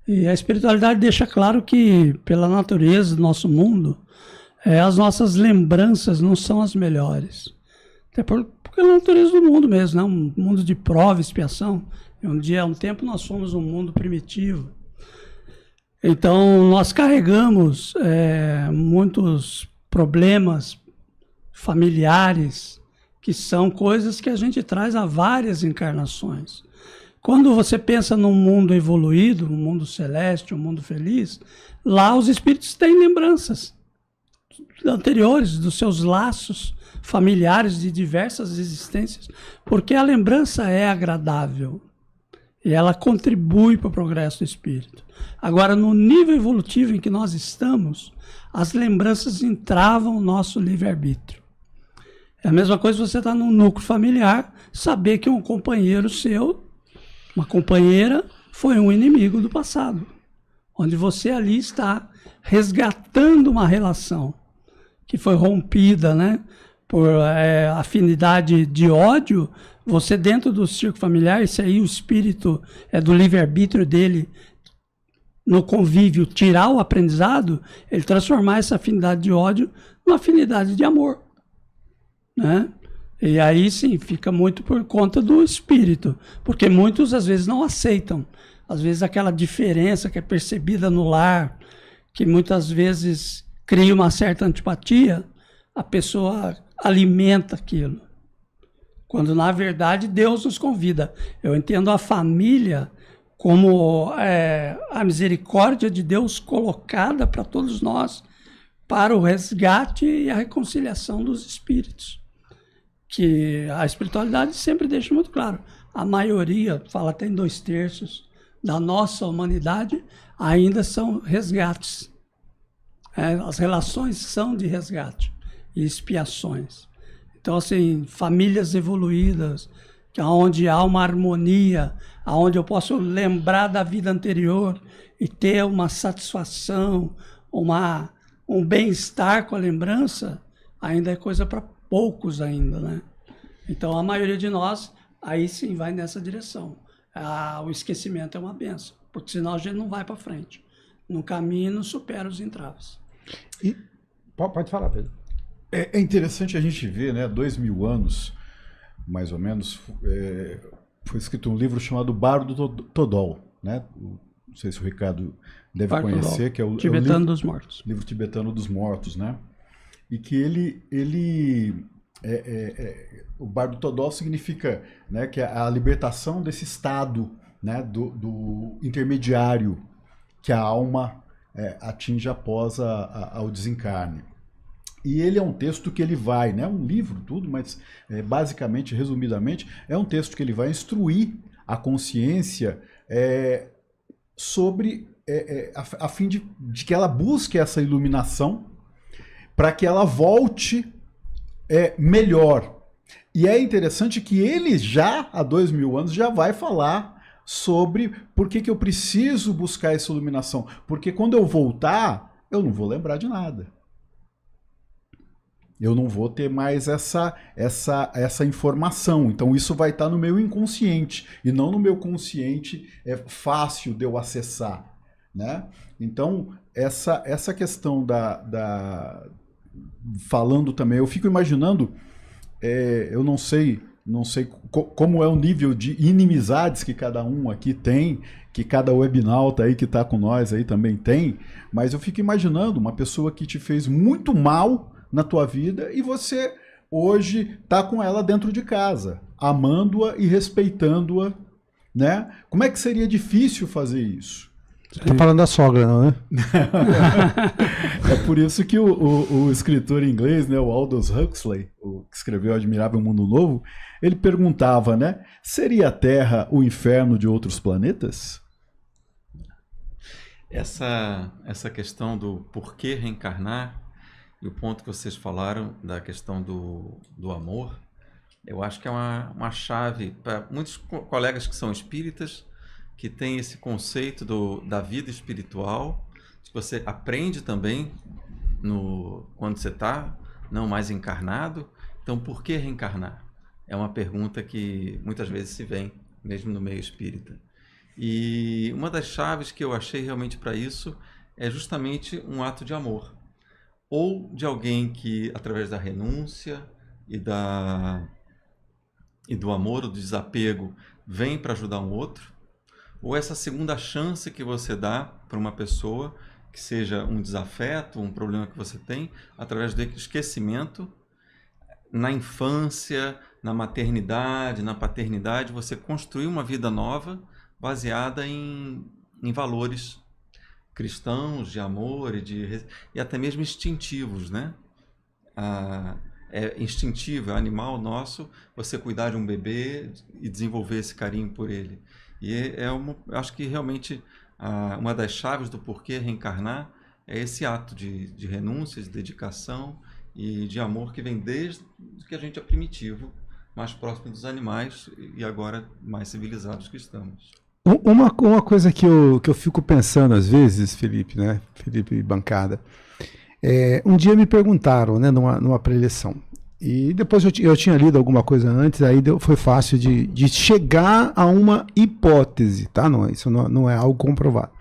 e a espiritualidade deixa claro que, pela natureza do nosso mundo, as nossas lembranças não são as melhores. Até porque é a natureza do mundo mesmo, né? Um mundo de prova e expiação. Um tempo nós fomos um mundo primitivo. Então nós carregamos muitos problemas familiares, que são coisas que a gente traz há várias encarnações. Quando você pensa num mundo evoluído, um mundo celeste, um mundo feliz, lá os espíritos têm lembranças anteriores dos seus laços familiares de diversas existências, porque a lembrança é agradável e ela contribui para o progresso do espírito. Agora, no nível evolutivo em que nós estamos, as lembranças entravam no nosso livre-arbítrio. É a mesma coisa você estar num núcleo familiar, saber que um companheiro seu, uma companheira, foi um inimigo do passado, onde você ali está resgatando uma relação que foi rompida, né, por afinidade de ódio. Você, dentro do círculo familiar, esse aí o espírito do livre-arbítrio dele, no convívio, tirar o aprendizado, ele transformar essa afinidade de ódio numa afinidade de amor, né? E aí sim, fica muito por conta do espírito, porque muitos às vezes não aceitam. Às vezes aquela diferença que é percebida no lar, que muitas vezes cria uma certa antipatia, a pessoa alimenta aquilo. Quando na verdade Deus nos convida. Eu entendo a família como a misericórdia de Deus colocada para todos nós, para o resgate e a reconciliação dos espíritos. Que a espiritualidade sempre deixa muito claro. A maioria, fala até em 2/3 da nossa humanidade, ainda são resgates. As relações são de resgate e expiações. Então, assim, famílias evoluídas, que é onde há uma harmonia, onde eu posso lembrar da vida anterior e ter uma satisfação, um bem-estar com a lembrança, ainda é coisa para poucos ainda, né? Então, a maioria de nós, aí sim, vai nessa direção. O esquecimento é uma benção, porque senão a gente não vai para frente. No caminho, não supera os entraves. E, pode falar, Pedro. É interessante a gente ver, né, 2000 anos, mais ou menos, foi escrito um livro chamado Bardo do Todol, né? Não sei se o Ricardo deve Bardo conhecer, Todol, que é o Tibetano livro, dos Mortos. Livro Tibetano dos Mortos, né? E que o Bardo Todol significa, né, que é a libertação desse estado, né, do intermediário que a alma atinge após ao desencarne. E ele é um texto que ele vai, né, um livro, tudo, mas basicamente, resumidamente, é um texto que ele vai instruir a consciência sobre, a fim de que ela busque essa iluminação, para que ela volte melhor. E é interessante que ele já, há 2000 anos, já vai falar sobre por que eu preciso buscar essa iluminação. Porque quando eu voltar, eu não vou lembrar de nada. Eu não vou ter mais essa informação. Então isso vai estar no meu inconsciente e não no meu consciente fácil de eu acessar, né? Então essa questão falando também, eu fico imaginando, eu não sei como é o nível de inimizades que cada um aqui tem, que cada webnauta aí que está com nós aí também tem, mas eu fico imaginando uma pessoa que te fez muito mal na tua vida e você hoje está com ela dentro de casa, amando-a e respeitando-a, né? Como é que seria difícil fazer isso? Você está falando da sogra, não é? É por isso que o escritor inglês, né, o Aldous Huxley, que escreveu Admirável Mundo Novo, ele perguntava, né, seria a Terra o inferno de outros planetas? Essa questão do porquê reencarnar e o ponto que vocês falaram da questão do amor, eu acho que é uma chave para muitos colegas que são espíritas, que tem esse conceito da vida espiritual, que você aprende também quando você está não mais encarnado. Então, por que reencarnar? É uma pergunta que muitas vezes se vem, mesmo no meio espírita. E uma das chaves que eu achei realmente para isso é justamente um ato de amor. Ou de alguém que, através da renúncia e do amor, ou do desapego, vem para ajudar um outro. Ou essa segunda chance que você dá para uma pessoa, que seja um desafeto, um problema que você tem, através do esquecimento, na infância, na maternidade, na paternidade, você construir uma vida nova baseada em valores cristãos, de amor e até mesmo instintivos, né? É instintivo, é animal nosso você cuidar de um bebê e desenvolver esse carinho por ele. E acho que realmente uma das chaves do porquê reencarnar é esse ato de renúncia, de dedicação e de amor que vem desde que a gente é primitivo, mais próximo dos animais e agora mais civilizados que estamos. Uma coisa que eu fico pensando às vezes, Felipe, né? Felipe Bancada, um dia me perguntaram, né, numa preleção, e depois eu tinha lido alguma coisa antes, aí foi fácil de chegar a uma hipótese, tá? Isso não é algo comprovado.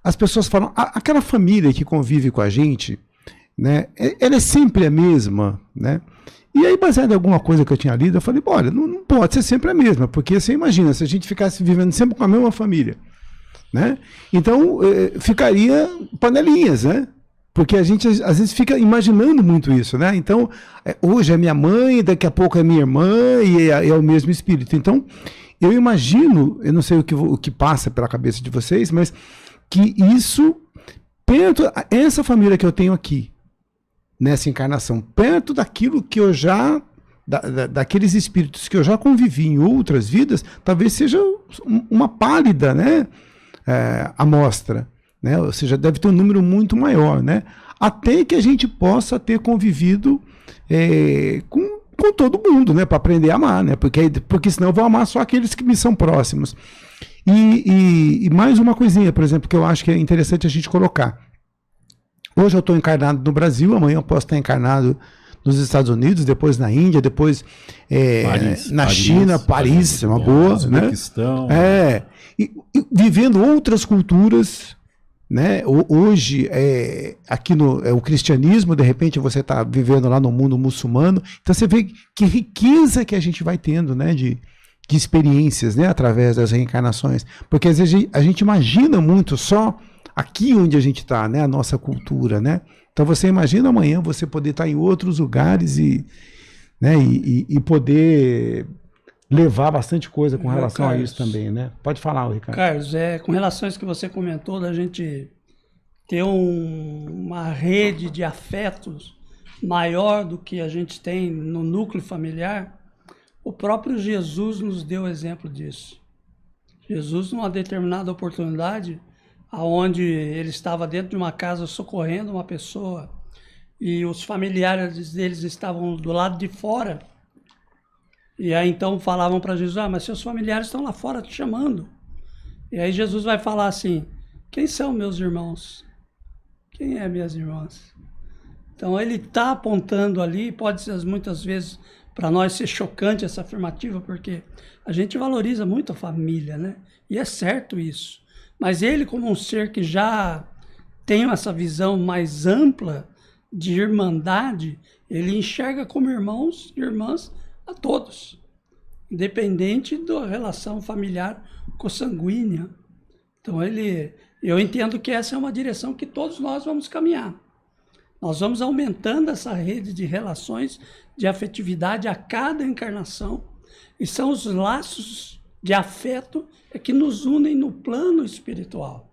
As pessoas falam, aquela família que convive com a gente, né, ela é sempre a mesma, né? E aí, baseado em alguma coisa que eu tinha lido, eu falei, olha, não pode ser sempre a mesma, porque você imagina, se a gente ficasse vivendo sempre com a mesma família, né? Então, ficaria panelinhas, né? Porque a gente, às vezes, fica imaginando muito isso, né? Então, hoje é minha mãe, daqui a pouco é minha irmã, e é o mesmo espírito. Então, eu imagino, eu não sei o que passa pela cabeça de vocês, mas que isso, essa família que eu tenho aqui, nessa encarnação, perto daquilo que eu já, daqueles espíritos que eu já convivi em outras vidas, talvez seja uma pálida, né, amostra, né, ou seja, deve ter um número muito maior, né, até que a gente possa ter convivido com com todo mundo, né? Para aprender a amar, né? Porque senão eu vou amar só aqueles que me são próximos. E mais uma coisinha, por exemplo, que eu acho que é interessante a gente colocar. Hoje eu estou encarnado no Brasil, amanhã eu posso estar encarnado nos Estados Unidos, depois na Índia, depois na China, Paris, é uma boa, né? E vivendo outras culturas, né? Hoje, aqui o cristianismo, de repente você está vivendo lá no mundo muçulmano, então você vê que riqueza que a gente vai tendo, né? De experiências, né? Através das reencarnações, porque às vezes a gente imagina muito só aqui onde a gente está, né? A nossa cultura, né? Então você imagina amanhã você poder estar em outros lugares e poder levar bastante coisa com relação Carlos, a isso também, né? Pode falar, Ricardo. Carlos, com relação a isso que você comentou, da gente ter uma rede de afetos maior do que a gente tem no núcleo familiar, o próprio Jesus nos deu exemplo disso. Jesus, numa determinada oportunidade, aonde ele estava dentro de uma casa socorrendo uma pessoa e os familiares deles estavam do lado de fora, e aí então falavam para Jesus, mas seus familiares estão lá fora te chamando. E aí Jesus vai falar assim, quem são meus irmãos? Quem é minhas irmãs? Então ele está apontando ali, pode ser muitas vezes para nós ser chocante essa afirmativa, porque a gente valoriza muito a família, né? E é certo isso. Mas ele, como um ser que já tem essa visão mais ampla de irmandade, ele enxerga como irmãos e irmãs a todos, independente da relação familiar consanguínea. Então eu entendo que essa é uma direção que todos nós vamos caminhar. Nós vamos aumentando essa rede de relações de afetividade a cada encarnação, e são os laços de afeto que nos unem no plano espiritual.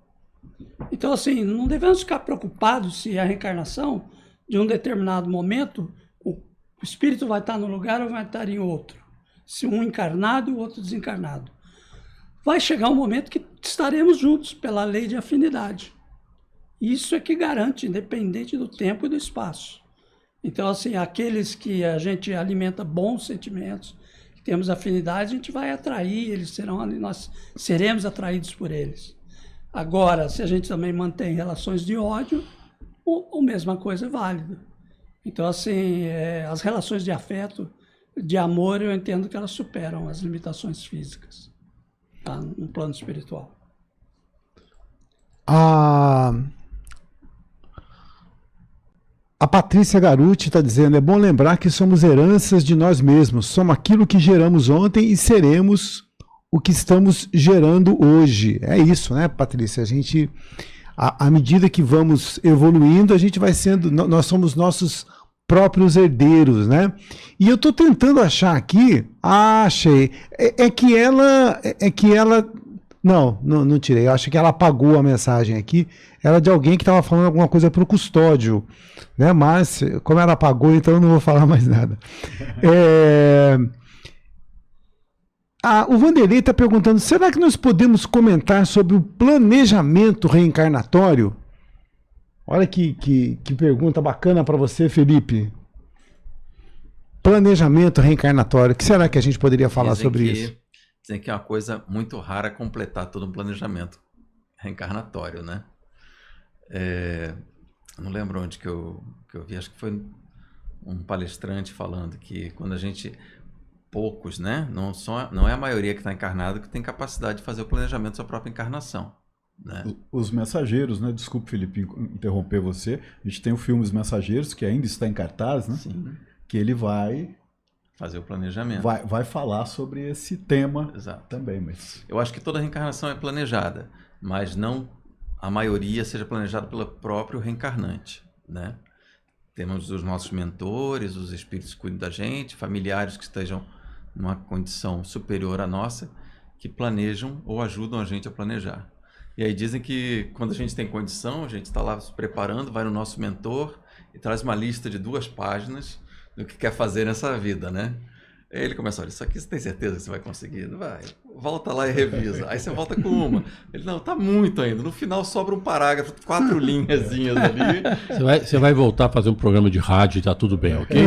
Então, assim, não devemos ficar preocupados se a reencarnação, de um determinado momento, o espírito vai estar num lugar ou vai estar em outro. Se um encarnado e o outro desencarnado. Vai chegar um momento que estaremos juntos pela lei de afinidade. Isso é que garante, independente do tempo e do espaço. Então, assim, aqueles que a gente alimenta bons sentimentos, que temos afinidade, a gente vai atrair, nós seremos atraídos por eles. Agora, se a gente também mantém relações de ódio, a mesma coisa é válida. Então, assim, as relações de afeto, de amor, eu entendo que elas superam as limitações físicas, tá? No plano espiritual. A Patrícia Garuti está dizendo, é bom lembrar que somos heranças de nós mesmos, somos aquilo que geramos ontem e seremos o que estamos gerando hoje. É isso, né, Patrícia? A gente, à medida que vamos evoluindo, a gente vai sendo, nós somos nossos próprios herdeiros, né? E eu estou tentando achar aqui, achei, é que ela não tirei, eu acho que ela apagou a mensagem aqui, era de alguém que estava falando alguma coisa para o custódio, né? Mas, como ela apagou, então eu não vou falar mais nada. O Vanderlei está perguntando, será que nós podemos comentar sobre o planejamento reencarnatório? Olha que pergunta bacana para você, Felipe. Planejamento reencarnatório, o que será que a gente poderia falar sobre isso? Dizem que é uma coisa muito rara completar todo um planejamento reencarnatório, né? Não lembro onde que eu vi, acho que foi um palestrante falando que quando a gente... Poucos, né? Não é a maioria que está encarnado que tem capacidade de fazer o planejamento da sua própria encarnação. Né? Os mensageiros, né? Desculpe, Felipe, interromper você. A gente tem o filme Os Mensageiros, que ainda está em cartaz, né? Sim. Que ele vai fazer o planejamento. Vai falar sobre esse tema. Exato. Também. Mas... Eu acho que toda reencarnação é planejada, mas não a maioria seja planejada pelo próprio reencarnante, né? Temos os nossos mentores, os espíritos que cuidam da gente, familiares que estejam numa condição superior à nossa, que planejam ou ajudam a gente a planejar. E aí dizem que quando a gente tem condição, a gente está lá se preparando, vai no nosso mentor e traz uma lista de 2 páginas do que quer fazer nessa vida, né? Aí ele começa, olha, isso aqui você tem certeza que você vai conseguir? Não vai. Volta lá e revisa. Aí você volta com uma. Ele, não, tá muito ainda. No final sobra um parágrafo, 4 linhazinhas ali. Você vai voltar a fazer um programa de rádio e tá tudo bem, ok?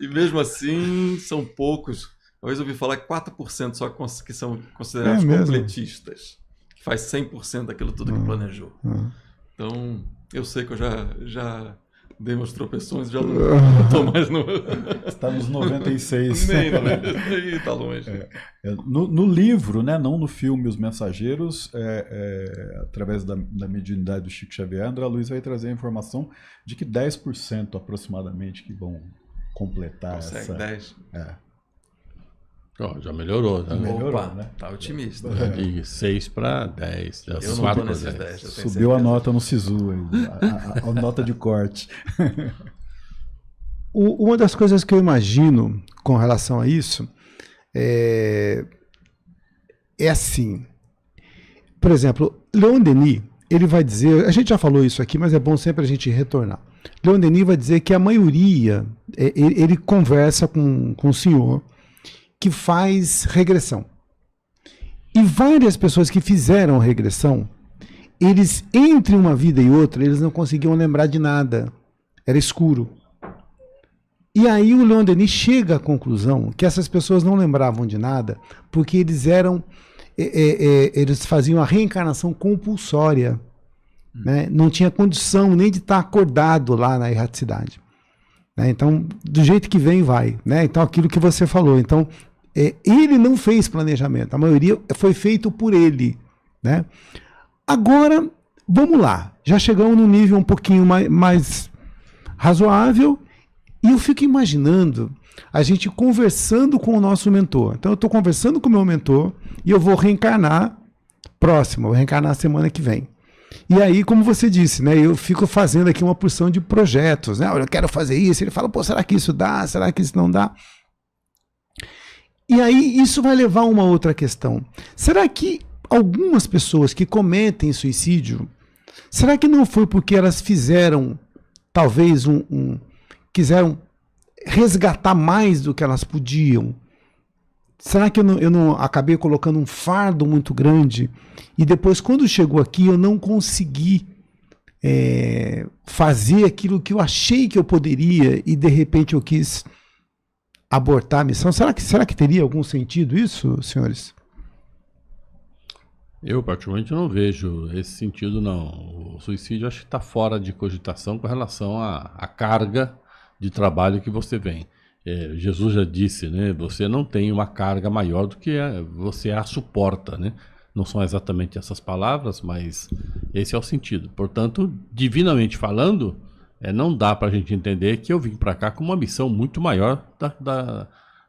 E mesmo assim, são poucos. Uma vez eu ouvi falar que 4% só que são considerados completistas. Que faz 100% daquilo tudo que planejou. Então, eu sei que eu já dei meus tropeções, já não estou mais no... Está nos 96. Nem está longe. No livro, né, não no filme Os Mensageiros, através da mediunidade do Chico Xavier, André Luiz vai trazer a informação de que 10% aproximadamente que vão completar Consegue, essa... 10? Já melhorou. Né? Opa, né? Tá otimista. De 6 para 10. Eu não estou nesses 10. Subiu a nota no SISU, a nota de corte. Uma das coisas que eu imagino com relação a isso é assim. Por exemplo, Leon Denis, ele vai dizer, a gente já falou isso aqui, mas é bom sempre a gente retornar. Leon Denis vai dizer que a maioria, ele conversa com o senhor, que faz regressão. E várias pessoas que fizeram regressão, eles, entre uma vida e outra, eles não conseguiam lembrar de nada. Era escuro. E aí o Leon Denis chega à conclusão que essas pessoas não lembravam de nada porque eles eles faziam a reencarnação compulsória. Né? Não tinha condição nem de estar acordado lá na erraticidade. Né? Então, do jeito que vem, vai. Né? Então, aquilo que você falou. Então, ele não fez planejamento. A maioria foi feito por ele. Né? Agora, vamos lá. Já chegamos num nível um pouquinho mais razoável. E eu fico imaginando a gente conversando com o nosso mentor. Então, eu estou conversando com o meu mentor e eu vou reencarnar próximo. Vou reencarnar semana que vem. E aí, como você disse, né, eu fico fazendo aqui uma porção de projetos, né? Olha, eu quero fazer isso. Ele fala, pô, será que isso dá? Será que isso não dá? E aí, isso vai levar a uma outra questão. Será que algumas pessoas que cometem suicídio, será que não foi porque elas fizeram, talvez, quiseram resgatar mais do que elas podiam? Será que eu não acabei colocando um fardo muito grande e depois, quando chegou aqui, eu não consegui fazer aquilo que eu achei que eu poderia e, de repente, eu quis abortar a missão? Será que teria algum sentido isso, senhores? Eu, particularmente, não vejo esse sentido, não. O suicídio, acho que está fora de cogitação com relação à carga de trabalho que você vem. Jesus já disse, né? Você não tem uma carga maior do que você a suporta, né? Não são exatamente essas palavras, mas esse é o sentido. Portanto, divinamente falando, não dá para a gente entender que eu vim para cá com uma missão muito maior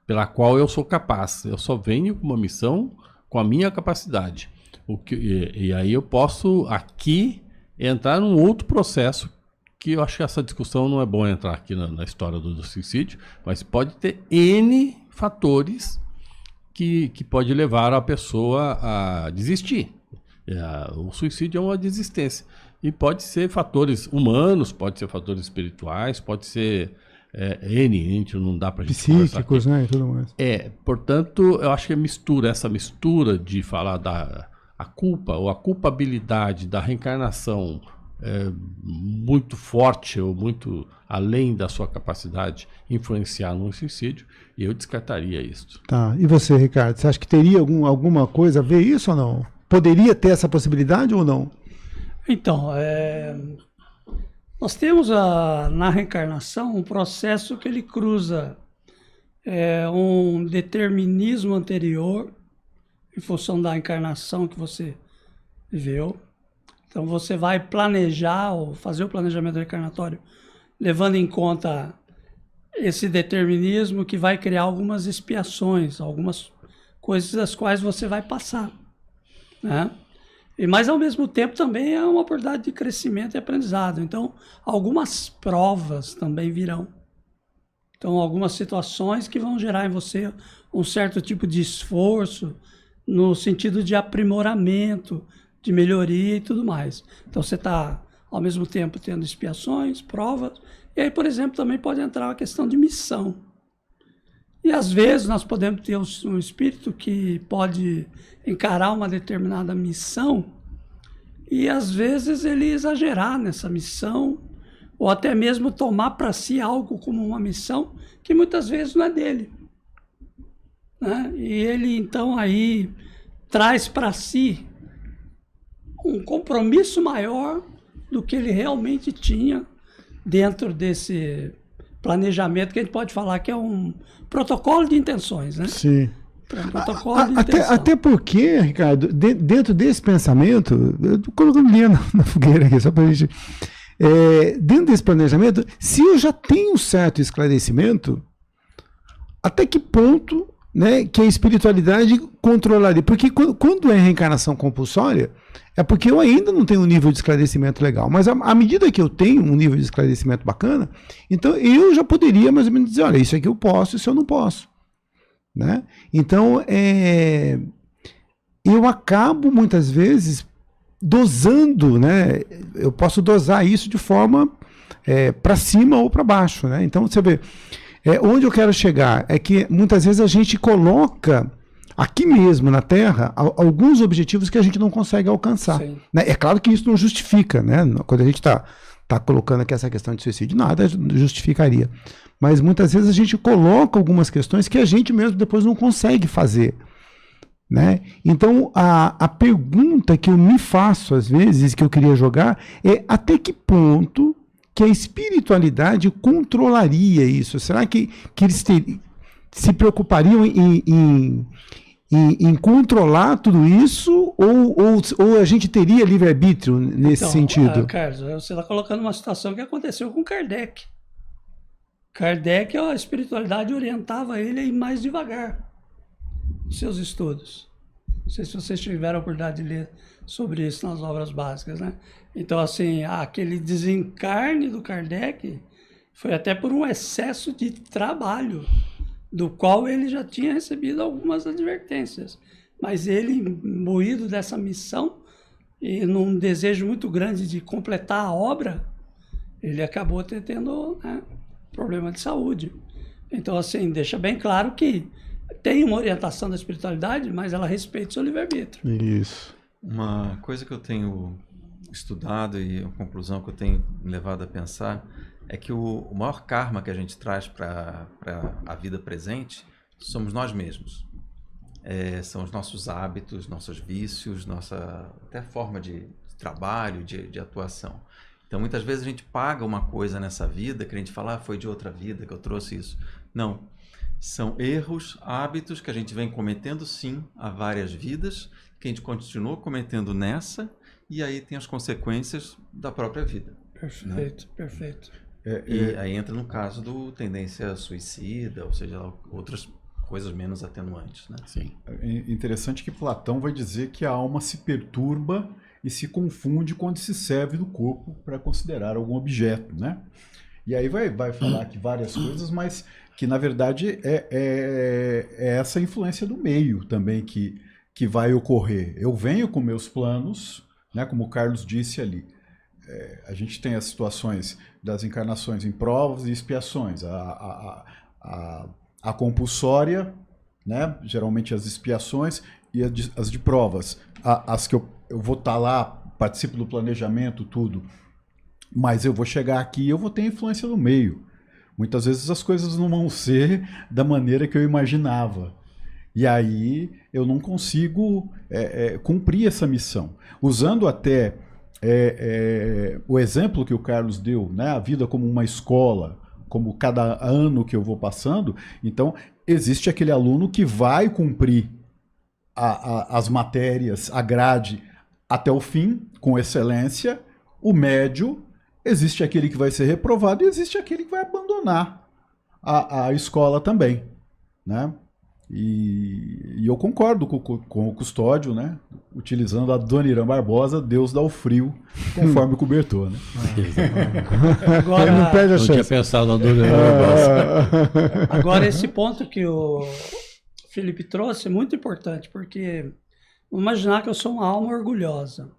pela qual eu sou capaz. Eu só venho com uma missão com a minha capacidade. E aí eu posso aqui entrar num outro processo, que eu acho que essa discussão não é bom entrar aqui na história do suicídio, mas pode ter N fatores que pode levar a pessoa a desistir. O suicídio é uma desistência. E pode ser fatores humanos, pode ser fatores espirituais, pode ser N, gente, não dá pra gente psíquicos, né, e tudo mais. Portanto, eu acho que essa mistura de falar a culpa ou a culpabilidade da reencarnação muito forte ou muito além da sua capacidade influenciar no suicídio, eu descartaria isso. Tá. E você, Ricardo, você acha que teria alguma coisa a ver isso ou não? Poderia ter essa possibilidade ou não? Então, nós temos na reencarnação um processo que ele cruza um determinismo anterior em função da encarnação que você viveu. Então você vai planejar ou fazer o planejamento reencarnatório levando em conta esse determinismo que vai criar algumas expiações, algumas coisas das quais você vai passar, né? Mas ao mesmo tempo também é uma oportunidade de crescimento e aprendizado. Então algumas provas também virão. Então algumas situações que vão gerar em você um certo tipo de esforço no sentido de aprimoramento, de melhoria e tudo mais. Então você está, ao mesmo tempo, tendo expiações, provas, e aí, por exemplo, também pode entrar a questão de missão. E às vezes nós podemos ter um espírito que pode encarar uma determinada missão e às vezes ele exagerar nessa missão ou até mesmo tomar para si algo como uma missão que muitas vezes não é dele, né? E ele então aí traz para si um compromisso maior do que ele realmente tinha dentro desse planejamento que a gente pode falar que é um protocolo de intenções, né? Sim. Um protocolo de intenção. Até porque, Ricardo, dentro desse pensamento, eu estou colocando linha na fogueira aqui, só para a gente... dentro desse planejamento, se eu já tenho certo esclarecimento, até que ponto, né, que a espiritualidade controlaria? Porque quando é reencarnação compulsória, é porque eu ainda não tenho um nível de esclarecimento legal. Mas à medida que eu tenho um nível de esclarecimento bacana, então eu já poderia mais ou menos dizer, olha, isso aqui eu posso, isso eu não posso. Né? Então, eu acabo muitas vezes dosando, né? Eu posso dosar isso de forma para cima ou para baixo. Né? Então, você vê, onde eu quero chegar é que muitas vezes a gente coloca aqui mesmo na Terra alguns objetivos que a gente não consegue alcançar. Né? É claro que isso não justifica, né? Quando a gente está colocando aqui essa questão de suicídio, nada justificaria. Mas muitas vezes a gente coloca algumas questões que a gente mesmo depois não consegue fazer. Né? Então, a pergunta que eu me faço às vezes, que eu queria jogar, é até que ponto que a espiritualidade controlaria isso? Será que eles se preocupariam em controlar tudo isso ou a gente teria livre-arbítrio nesse sentido? Carlos, você está colocando uma situação que aconteceu com Kardec. Kardec, a espiritualidade orientava ele a ir mais devagar nos seus estudos. Não sei se vocês tiveram a oportunidade de ler sobre isso nas obras básicas, né? Então, assim, aquele desencarne do Kardec foi até por um excesso de trabalho, do qual ele já tinha recebido algumas advertências. Mas ele, imbuído dessa missão e num desejo muito grande de completar a obra, ele acabou tendo, né, problema de saúde. Então, assim, deixa bem claro que tem uma orientação da espiritualidade, mas ela respeita o seu livre-arbítrio. Isso. Uma coisa que eu tenho estudado e a conclusão que eu tenho me levado a pensar é que o maior karma que a gente traz para a vida presente somos nós mesmos. São os nossos hábitos, nossos vícios, nossa até forma de trabalho, de atuação. Então, muitas vezes a gente paga uma coisa nessa vida que a gente fala, foi de outra vida que eu trouxe isso. Não. São erros, hábitos que a gente vem cometendo, sim, há várias vidas, que a gente continuou cometendo nessa, e aí tem as consequências da própria vida. Perfeito, né? Perfeito. E aí entra no caso do tendência suicida, ou seja, outras coisas menos atenuantes. Né? Sim. É interessante que Platão vai dizer que a alma se perturba e se confunde quando se serve do corpo para considerar algum objeto, né? E aí vai falar aqui várias coisas, mas que na verdade é essa influência do meio também que vai ocorrer. Eu venho com meus planos, né, como o Carlos disse ali. A gente tem as situações das encarnações em provas e expiações. A compulsória, né, geralmente as expiações, e as de provas. As que eu vou estar lá, participo do planejamento, tudo, mas eu vou chegar aqui e eu vou ter influência no meio. Muitas vezes as coisas não vão ser da maneira que eu imaginava. E aí eu não consigo cumprir essa missão. Usando até o exemplo que o Carlos deu, né, a vida como uma escola, como cada ano que eu vou passando, então existe aquele aluno que vai cumprir as matérias, a grade até o fim, com excelência. O médio, existe aquele que vai ser reprovado e existe aquele que vai abandonar a escola também, né? E eu concordo com o Custódio, né? Utilizando a Dona Irã Barbosa, Deus dá o frio conforme o cobertor, né? Agora, não perde a não tinha chance. pensado na Dona Irã Barbosa. Agora, esse ponto que o Felipe trouxe é muito importante, porque vamos imaginar que eu sou uma alma orgulhosa,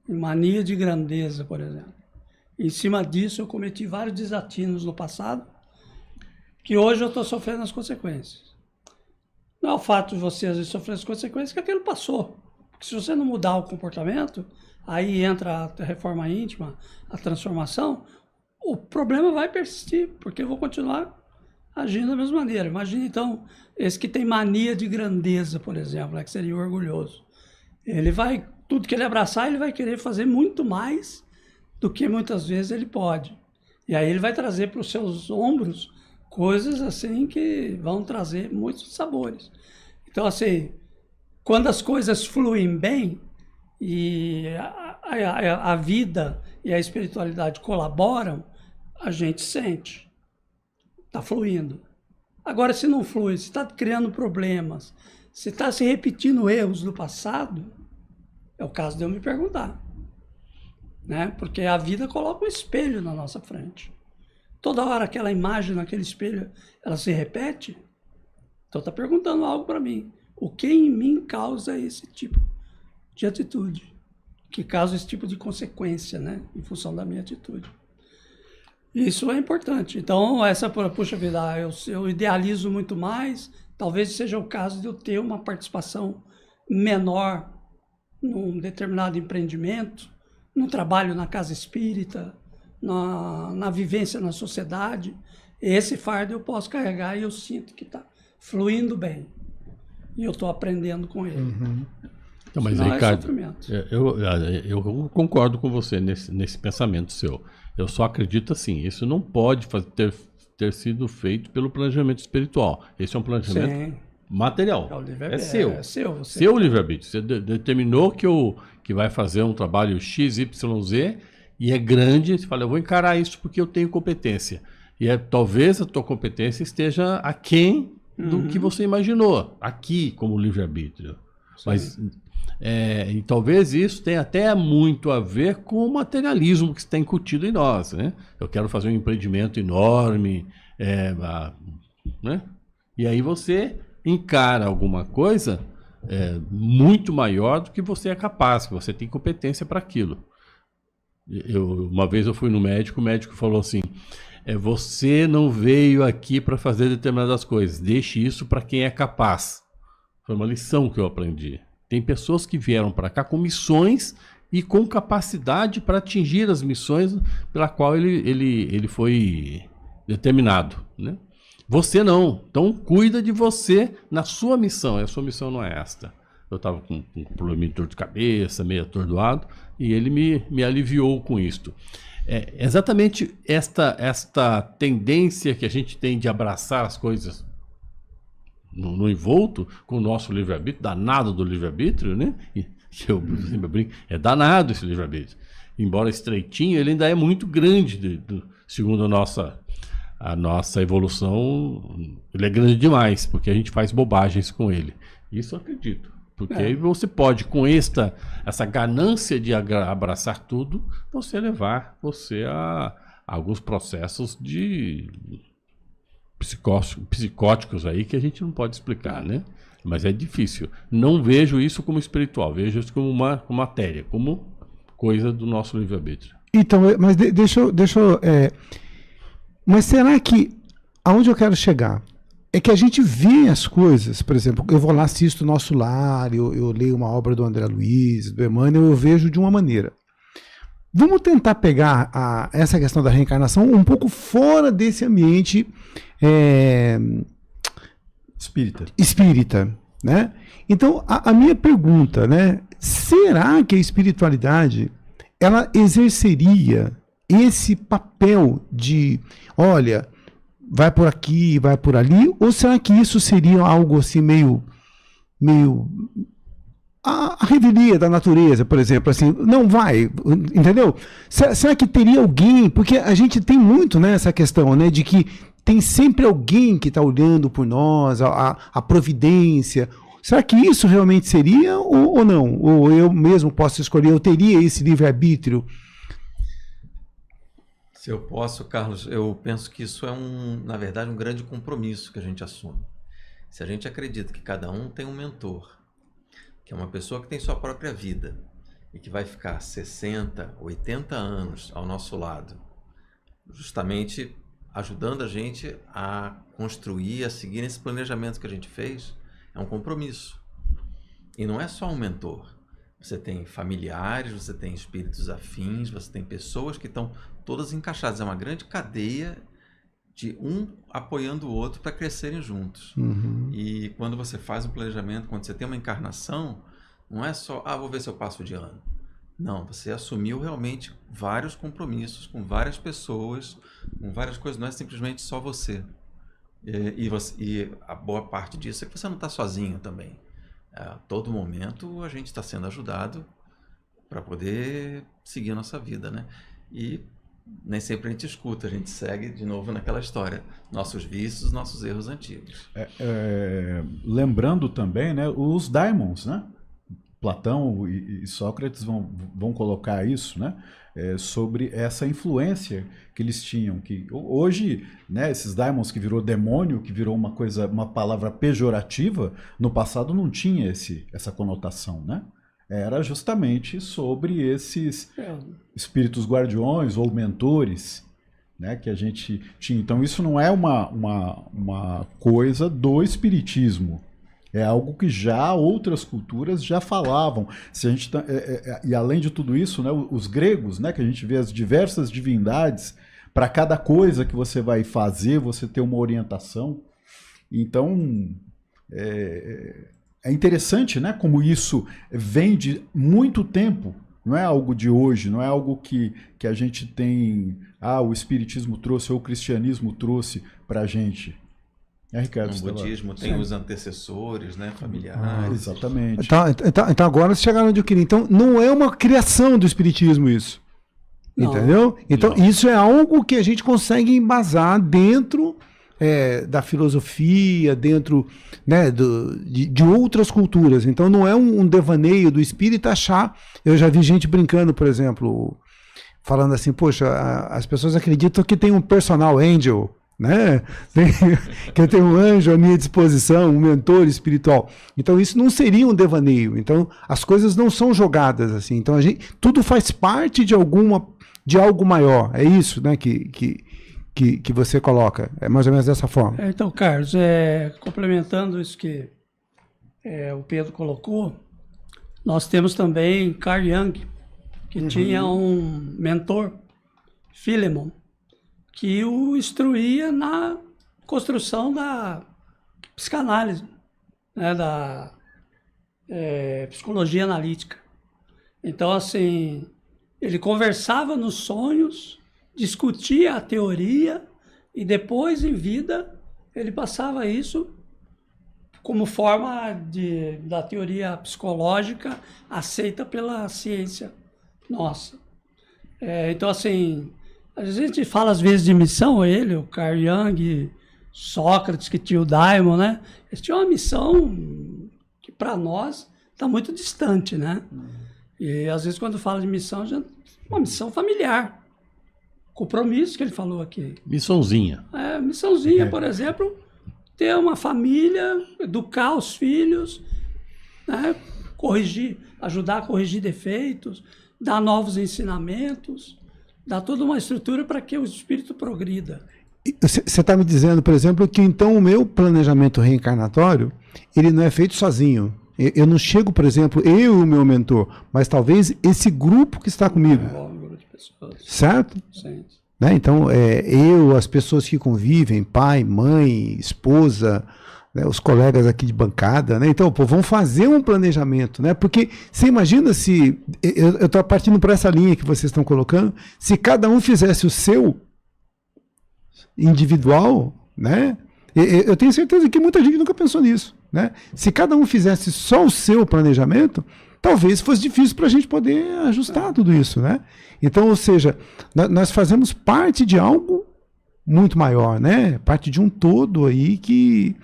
mania de grandeza, por exemplo. Em cima disso, eu cometi vários desatinos no passado que hoje eu estou sofrendo as consequências. Não é o fato de você às vezes sofrer as consequências que aquilo passou. Porque se você não mudar o comportamento, aí entra a reforma íntima, a transformação, o problema vai persistir, porque eu vou continuar agindo da mesma maneira. Imagina então, esse que tem mania de grandeza, por exemplo, que seria o orgulhoso. Ele vai, tudo que ele abraçar, ele vai querer fazer muito mais do que muitas vezes ele pode. E aí ele vai trazer para os seus ombros coisas assim que vão trazer muitos sabores. Então, assim, quando as coisas fluem bem e a vida e a espiritualidade colaboram, a gente sente. Está fluindo. Agora, se não flui, se está criando problemas, se está se repetindo erros do passado, é o caso de eu me perguntar. Né? Porque a vida coloca um espelho na nossa frente. Toda hora aquela imagem naquele espelho, ela se repete. Então está perguntando algo para mim. O que em mim causa esse tipo de atitude? Que causa esse tipo de consequência, né? Em função da minha atitude. Isso é importante. Então, puxa vida, eu idealizo muito mais. Talvez seja o caso de eu ter uma participação menor num determinado empreendimento, no trabalho na casa espírita, na vivência na sociedade. Esse fardo eu posso carregar e eu sinto que está fluindo bem. E eu estou aprendendo com ele. Não, mas Ricardo, eu concordo com você nesse pensamento seu. Eu só acredito assim, isso não pode ter sido feito pelo planejamento espiritual. Esse é um planejamento material. É seu. É seu. Seu livre-arbítrio. Você determinou que vai fazer um trabalho XYZ e é grande. Você fala, eu vou encarar isso porque eu tenho competência. E talvez a tua competência esteja aquém do que você imaginou. Aqui, como livre-arbítrio. Mas... e talvez isso tenha até muito a ver com o materialismo que está incutido em nós, né? Eu quero fazer um empreendimento enorme, né? E aí você encara alguma coisa muito maior do que você é capaz, que você tem competência para aquilo. Uma vez eu fui no médico, o médico falou assim, você não veio aqui para fazer determinadas coisas, deixe isso para quem é capaz. Foi uma lição que eu aprendi. Tem pessoas que vieram para cá com missões e com capacidade para atingir as missões pela qual ele foi determinado, né? Você não. Então, cuida de você na sua missão. E a sua missão não é esta. Eu estava com um problema de dor de cabeça, meio atordoado, e ele me aliviou com isto. Exatamente esta tendência que a gente tem de abraçar as coisas no envolto com o nosso livre-arbítrio, danado do livre-arbítrio, né? Eu sempre brinco, é danado esse livre-arbítrio. Embora estreitinho, ele ainda é muito grande, segundo a nossa evolução, ele é grande demais, porque a gente faz bobagens com ele. Isso eu acredito. Porque aí você pode, com essa ganância de abraçar tudo, você levar a alguns processos de psicóticos aí que a gente não pode explicar, né? Mas é difícil. Não vejo isso como espiritual, vejo isso como uma matéria, como coisa do nosso livre-arbítrio. Então, mas deixa eu mas será que aonde eu quero chegar é que a gente vê as coisas, por exemplo, eu vou lá, assisto o Nosso Lar, eu leio uma obra do André Luiz, do Emmanuel, eu vejo de uma maneira. Vamos tentar pegar essa questão da reencarnação um pouco fora desse ambiente espírita, né? Então, a minha pergunta, né? Será que a espiritualidade ela exerceria esse papel de, olha, vai por aqui, vai por ali, ou será que isso seria algo assim meio a revelia da natureza, por exemplo, assim, não vai, entendeu? Será que teria alguém, porque a gente tem muito, né, essa questão, né, de que tem sempre alguém que está olhando por nós, a providência. Será que isso realmente seria ou não? Ou eu mesmo posso escolher, eu teria esse livre-arbítrio? Se eu posso, Carlos, eu penso que isso é na verdade, um grande compromisso que a gente assume. Se a gente acredita que cada um tem um mentor, que é uma pessoa que tem sua própria vida e que vai ficar 60, 80 anos ao nosso lado, justamente ajudando a gente a construir, a seguir esse planejamento que a gente fez. É um compromisso. E não é só um mentor. Você tem familiares, você tem espíritos afins, você tem pessoas que estão todas encaixadas. É uma grande cadeia de um apoiando o outro para crescerem juntos. E quando você faz um planejamento, quando você tem uma encarnação, não é só, vou ver se eu passo de ano. Não, você assumiu realmente vários compromissos com várias pessoas, com várias coisas, não é simplesmente só você. E a boa parte disso é que você não está sozinho também. A todo momento a gente está sendo ajudado para poder seguir a nossa vida, né? E nem sempre a gente escuta, a gente segue de novo naquela história, nossos vícios, nossos erros antigos. Lembrando também, né, os daimons, né? Platão e Sócrates vão colocar isso, né, sobre essa influência que eles tinham. Que hoje, né, esses daimons que virou demônio, que virou uma palavra pejorativa, no passado não tinha essa conotação, né? Era justamente sobre esses espíritos guardiões ou mentores, né, que a gente tinha. Então isso não é uma coisa do espiritismo. É algo que já outras culturas já falavam. Se a gente e além de tudo isso, né, os gregos, né, que a gente vê as diversas divindades, para cada coisa que você vai fazer, você ter uma orientação. Então, é interessante, né, como isso vem de muito tempo. Não é algo de hoje, não é algo que a gente tem... o espiritismo trouxe ou o cristianismo trouxe para a gente. Ricardo, no budismo tem os antecessores, né, familiares. Exatamente. Então agora vocês chegaram onde eu queria. Então não é uma criação do espiritismo isso. Não. Entendeu? Então isso é algo que a gente consegue embasar dentro da filosofia, dentro, né, de outras culturas. Então não é um devaneio do espírito achar... Eu já vi gente brincando, por exemplo, falando assim, poxa, as pessoas acreditam que tem um personal angel, né? Que eu tenho um anjo à minha disposição, um mentor espiritual. Então isso não seria um devaneio. Então as coisas não são jogadas assim. Então tudo faz parte de algo maior. É isso, né, que você coloca. É mais ou menos dessa forma. Então, Carlos, complementando isso que o Pedro colocou, nós temos também Carl Jung, que tinha um mentor, Philemon, que o instruía na construção da psicanálise, né, da psicologia analítica. Então, assim, ele conversava nos sonhos, discutia a teoria e depois, em vida, ele passava isso como forma da teoria psicológica aceita pela ciência nossa. Então, assim... A gente fala às vezes de missão, o Carl Jung, Sócrates, que tinha o Daimon, né? Eles tinham uma missão que para nós está muito distante, né? E às vezes quando fala de missão, uma missão familiar. Compromisso que ele falou aqui. Missãozinha. Missãozinha, por exemplo, ter uma família, educar os filhos, né? Ajudar a corrigir defeitos, dar novos ensinamentos. Dá toda uma estrutura para que o espírito progrida. Você está me dizendo, por exemplo, que então o meu planejamento reencarnatório, ele não é feito sozinho. Eu não chego, por exemplo, eu e o meu mentor, mas talvez esse grupo que está comigo. Um grupo de pessoas. Certo? Sim. Né? Então, as pessoas que convivem, pai, mãe, esposa, né, os colegas aqui de bancada, né? Então, vamos fazer um planejamento, né? Porque você imagina se, eu estou partindo por essa linha que vocês estão colocando, se cada um fizesse o seu individual, né? Eu tenho certeza que muita gente nunca pensou nisso, né? Se cada um fizesse só o seu planejamento, talvez fosse difícil para a gente poder ajustar tudo isso, né? Então, ou seja, nós fazemos parte de algo muito maior, né? Parte de um todo aí que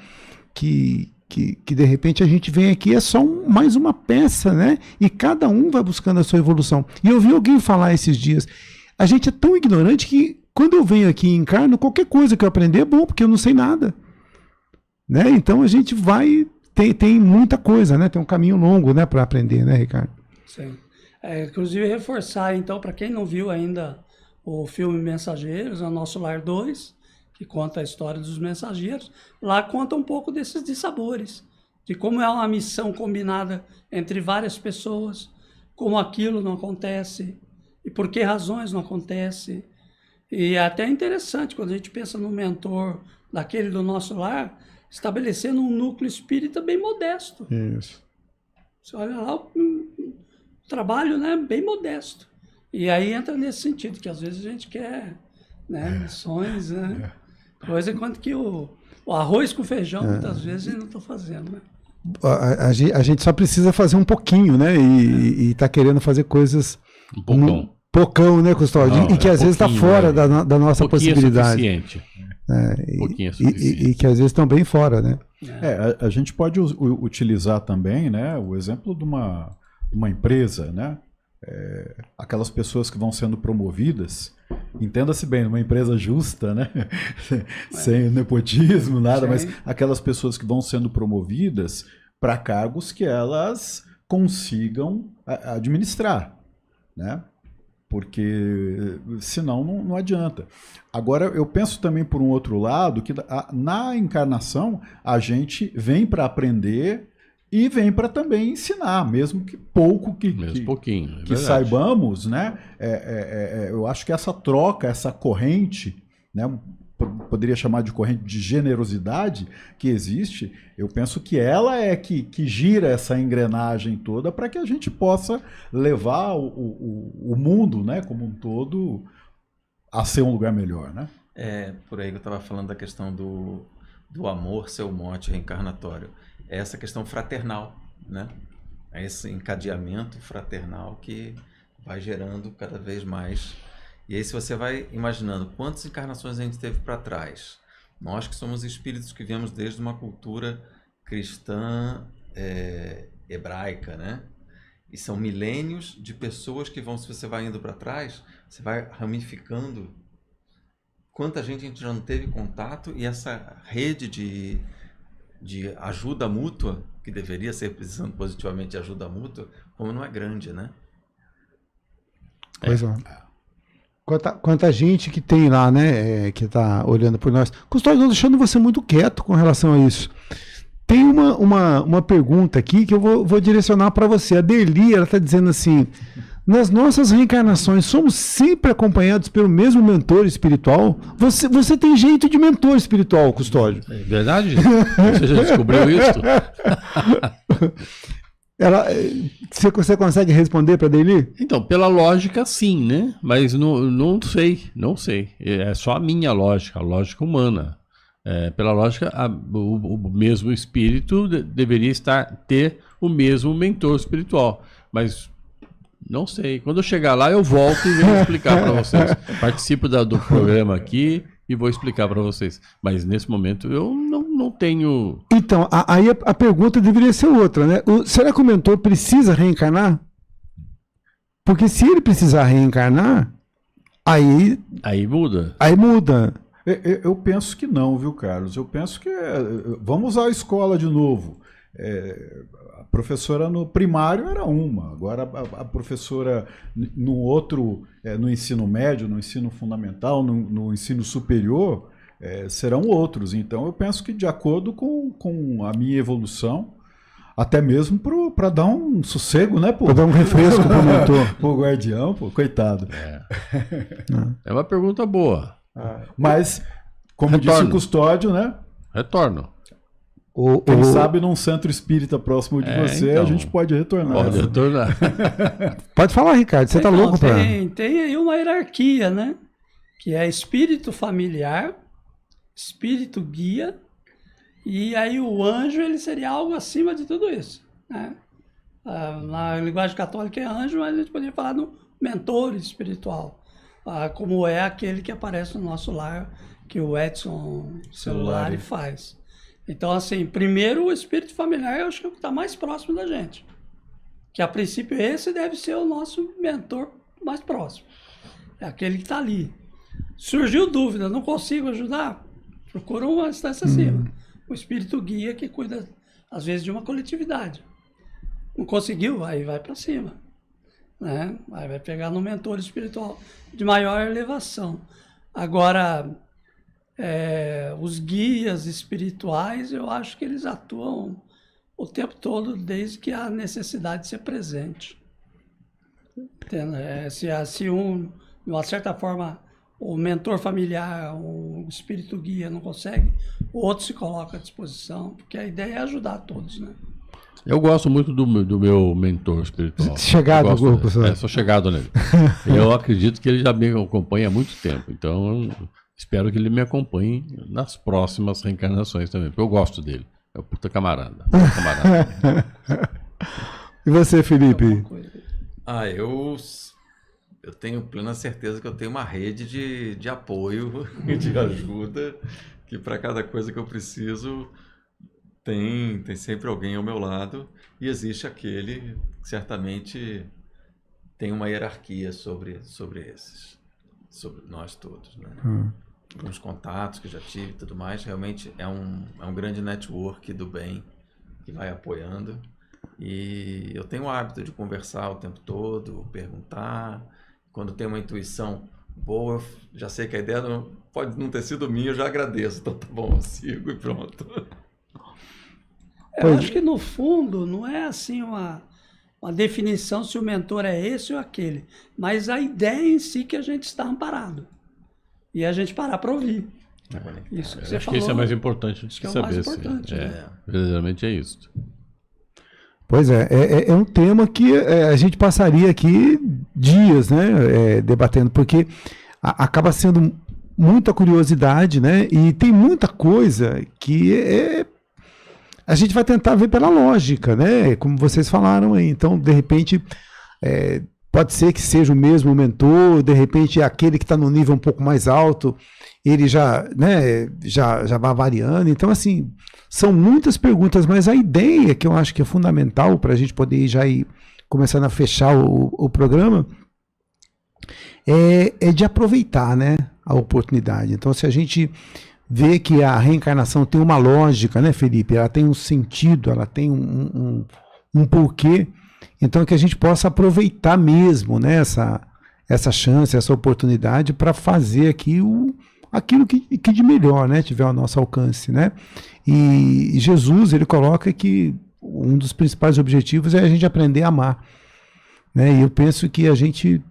de repente a gente vem aqui, é só mais uma peça, né? E cada um vai buscando a sua evolução. E eu vi alguém falar esses dias, a gente é tão ignorante que quando eu venho aqui e encarno, qualquer coisa que eu aprender é bom, porque eu não sei nada, né? Então a gente vai, tem muita coisa, né? Tem um caminho longo, né, para aprender, né, Ricardo? Sim. Inclusive reforçar, então, para quem não viu ainda o filme Mensageiros, é o Nosso Lar 2, que conta a história dos mensageiros, lá conta um pouco desses dissabores, de como é uma missão combinada entre várias pessoas, como aquilo não acontece e por que razões não acontece. E é até interessante quando a gente pensa no mentor daquele do nosso lar, estabelecendo um núcleo espírita bem modesto. Isso. Você olha lá, um trabalho, né, bem modesto. E aí entra nesse sentido, que às vezes a gente quer, né, missões, né, coisa enquanto que o arroz com feijão, muitas vezes, eu não estou fazendo, né? A gente só precisa fazer um pouquinho, né? E tá querendo fazer coisas... Um poucão. Poucão, né, Custódio? Não, e que às vezes está fora da nossa possibilidade. É suficiente. Pouquinho é suficiente. E que às vezes estão bem fora, né? A gente pode utilizar também, né, o exemplo de uma empresa, né? Aquelas pessoas que vão sendo promovidas, entenda-se bem, numa empresa justa, né? Sem nepotismo, nada, mas aquelas pessoas que vão sendo promovidas para cargos que elas consigam administrar, né? Porque senão não adianta. Agora, eu penso também por um outro lado que na encarnação a gente vem para aprender e vem para também ensinar, mesmo que pouco pouquinho, que saibamos, né? Eu acho que essa troca, essa corrente, né? Poderia chamar de corrente de generosidade que existe, eu penso que ela é que gira essa engrenagem toda para que a gente possa levar o mundo, né, como um todo a ser um lugar melhor, né? Por aí que eu estava falando da questão do amor ser o mote reencarnatório. É essa questão fraternal, né? É esse encadeamento fraternal que vai gerando cada vez mais. E aí, se você vai imaginando quantas encarnações a gente teve para trás, nós que somos espíritos que viemos desde uma cultura cristã hebraica, né? E são milênios de pessoas que vão, se você vai indo para trás, você vai ramificando. Quanta gente a gente já não teve contato, e essa rede de ajuda mútua, que deveria ser precisando positivamente de ajuda mútua, como não é grande, né? Pois é. Quanta gente que tem lá, né, que está olhando por nós. Custódio, estou deixando você muito quieto com relação a isso. Tem uma pergunta aqui que eu vou direcionar para você. A Deli, ela está dizendo assim: nas nossas reencarnações, somos sempre acompanhados pelo mesmo mentor espiritual? Você tem jeito de mentor espiritual, Custódio. É verdade? Você já descobriu isso? Você consegue responder para a Deli? Então, pela lógica, sim, né? Mas não sei. É só a minha lógica, a lógica humana. Pela lógica, o mesmo espírito deveria ter o mesmo mentor espiritual. Mas não sei. Quando eu chegar lá, eu volto e venho explicar para vocês. Participo do programa aqui e vou explicar para vocês. Mas nesse momento eu não tenho... Então, aí a pergunta deveria ser outra, né? Será que o mentor precisa reencarnar? Porque se ele precisar reencarnar, aí muda. Aí muda. Eu penso que não, viu, Carlos? Eu penso que vamos usar a escola de novo. A professora no primário era uma, agora a professora no outro, no ensino médio, no ensino fundamental, no ensino superior, serão outros. Então eu penso que de acordo com a minha evolução, até mesmo para dar um sossego, né? Para dar um refresco para o mentor. Para o guardião, coitado. É uma pergunta boa. Mas, como disse o Custódio, né? Retorno. Quem sabe num centro espírita próximo de você, então, a gente pode retornar. Pode retornar. Pode falar, Ricardo, você está louco para... Tem aí uma hierarquia, né? Que é espírito familiar, espírito guia, e aí o anjo, ele seria algo acima de tudo isso, né? Na linguagem católica é anjo, mas a gente poderia falar no mentor espiritual, como é aquele que aparece no nosso lar, que o Edson Celulari faz. Então, assim, primeiro o espírito familiar, eu acho que está mais próximo da gente. Que a princípio esse deve ser o nosso mentor mais próximo. É aquele que está ali. Surgiu dúvida, não consigo ajudar? Procura uma instância acima. O espírito guia que cuida, às vezes, de uma coletividade. Não conseguiu? Aí vai para cima, né? Aí vai pegar no mentor espiritual de maior elevação. Agora, Os guias espirituais, eu acho que eles atuam o tempo todo, desde que a necessidade se apresente. Entende? Se de uma certa forma, o mentor familiar, o espírito guia não consegue, o outro se coloca à disposição, porque a ideia é ajudar todos, né? Eu gosto muito do meu mentor espiritual. Chegado ao grupo, professor. Sou chegado nele. Eu acredito que ele já me acompanha há muito tempo, então eu espero que ele me acompanhe nas próximas reencarnações também, porque eu gosto dele. É o puta camarada. E você, Felipe? Eu tenho plena certeza que eu tenho uma rede de apoio e de ajuda, que para cada coisa que eu preciso tem sempre alguém ao meu lado, e existe aquele que certamente tem uma hierarquia sobre nós todos, né? Uns contatos que já tive e tudo mais, realmente é um grande network do bem que vai apoiando. E eu tenho o hábito de conversar o tempo todo, perguntar. Quando tem uma intuição boa, já sei que a ideia pode não ter sido minha, eu já agradeço. Então tá bom, eu sigo e pronto. Eu acho que no fundo não é assim uma definição se o mentor é esse ou aquele, mas a ideia em si que a gente está amparado. E a gente parar para ouvir. Isso que você acho falou. que isso é mais importante de que é o saber. mais importante, né? Verdadeiramente é isso. Pois é um tema que a gente passaria aqui dias, né, debatendo, porque acaba sendo muita curiosidade, né, e tem muita coisa que a gente vai tentar ver pela lógica, né, como vocês falaram aí. Então, de repente, pode ser que seja o mesmo mentor, de repente aquele que está no nível um pouco mais alto, ele já vai variando. Então, assim, são muitas perguntas, mas a ideia que eu acho que é fundamental para a gente poder já ir começando a fechar o programa é de aproveitar, né, a oportunidade. Então, se a gente vê que a reencarnação tem uma lógica, né, Felipe? Ela tem um sentido, ela tem um porquê. Então, que a gente possa aproveitar mesmo, né, essa chance, essa oportunidade para fazer aqui aquilo que de melhor, né, tiver ao nosso alcance, né? E Jesus, ele coloca que um dos principais objetivos é a gente aprender a amar, né? E eu penso que a gente,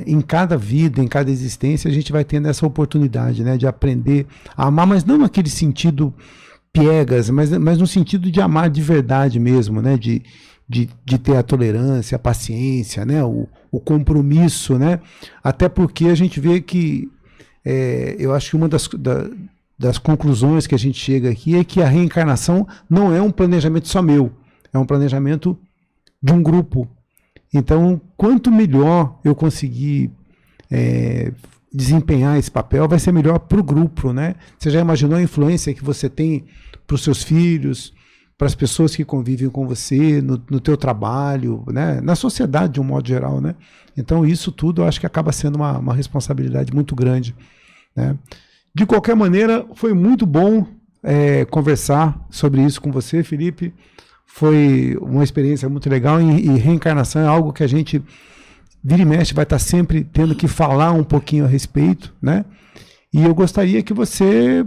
em cada vida, em cada existência, a gente vai tendo essa oportunidade, né, de aprender a amar, mas não naquele sentido piegas, mas no sentido de amar de verdade mesmo, né? De ter a tolerância, a paciência, né? O compromisso, né? Até porque a gente vê que eu acho que uma das conclusões que a gente chega aqui é que a reencarnação não é um planejamento só meu, é um planejamento de um grupo. Então, quanto melhor eu conseguir desempenhar esse papel, vai ser melhor para o grupo, né? Você já imaginou a influência que você tem para os seus filhos, para as pessoas que convivem com você, no teu trabalho, né? Na sociedade de um modo geral, né? Então isso tudo eu acho que acaba sendo uma responsabilidade muito grande, né? De qualquer maneira, foi muito bom conversar sobre isso com você, Felipe. Foi uma experiência muito legal e reencarnação é algo que a gente vira e mexe vai estar sempre tendo que falar um pouquinho a respeito, né? E eu gostaria que você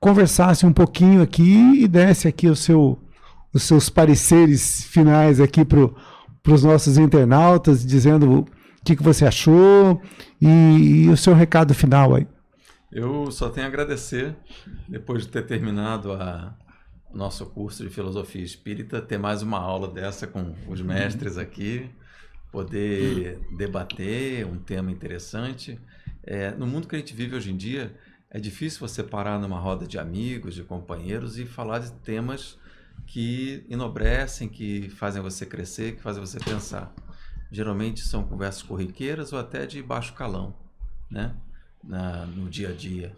conversasse um pouquinho aqui e desse aqui os seus pareceres finais aqui para os nossos internautas, dizendo o que você achou e o seu recado final aí. Eu só tenho a agradecer, depois de ter terminado o nosso curso de Filosofia Espírita, ter mais uma aula dessa com os mestres aqui, poder debater um tema interessante. No mundo que a gente vive hoje em dia, é difícil você parar numa roda de amigos, de companheiros e falar de temas que enobrecem, que fazem você crescer, que fazem você pensar. Geralmente são conversas corriqueiras ou até de baixo calão, né? No dia a dia.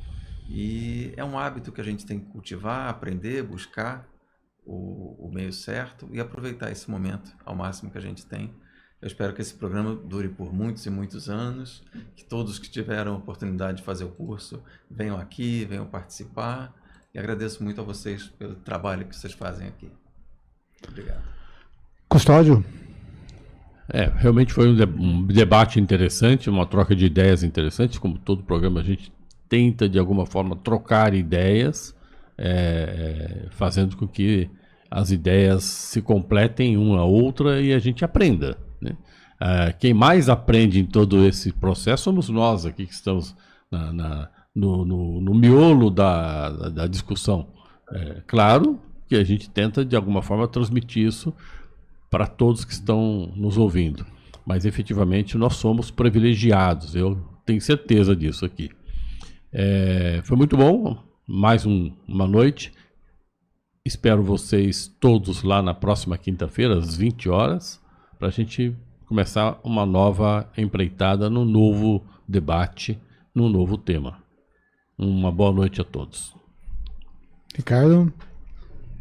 E é um hábito que a gente tem que cultivar, aprender, buscar o meio certo e aproveitar esse momento ao máximo que a gente tem. Eu espero que esse programa dure por muitos e muitos anos, que todos que tiveram a oportunidade de fazer o curso venham aqui, venham participar, e agradeço muito a vocês pelo trabalho que vocês fazem aqui. Obrigado. Custódio? Realmente foi um debate interessante, uma troca de ideias interessante, como todo programa a gente tenta, de alguma forma, trocar ideias, fazendo com que as ideias se completem uma a outra e a gente aprenda, né? Quem mais aprende em todo esse processo somos nós aqui que estamos no miolo da discussão. Claro que a gente tenta, de alguma forma, transmitir isso para todos que estão nos ouvindo, mas efetivamente nós somos privilegiados, eu tenho certeza disso aqui. Foi muito bom, mais uma noite. Espero vocês todos lá na próxima quinta-feira, às 20 horas, para a gente começar uma nova empreitada num novo debate, num novo tema. Uma boa noite a todos. Ricardo?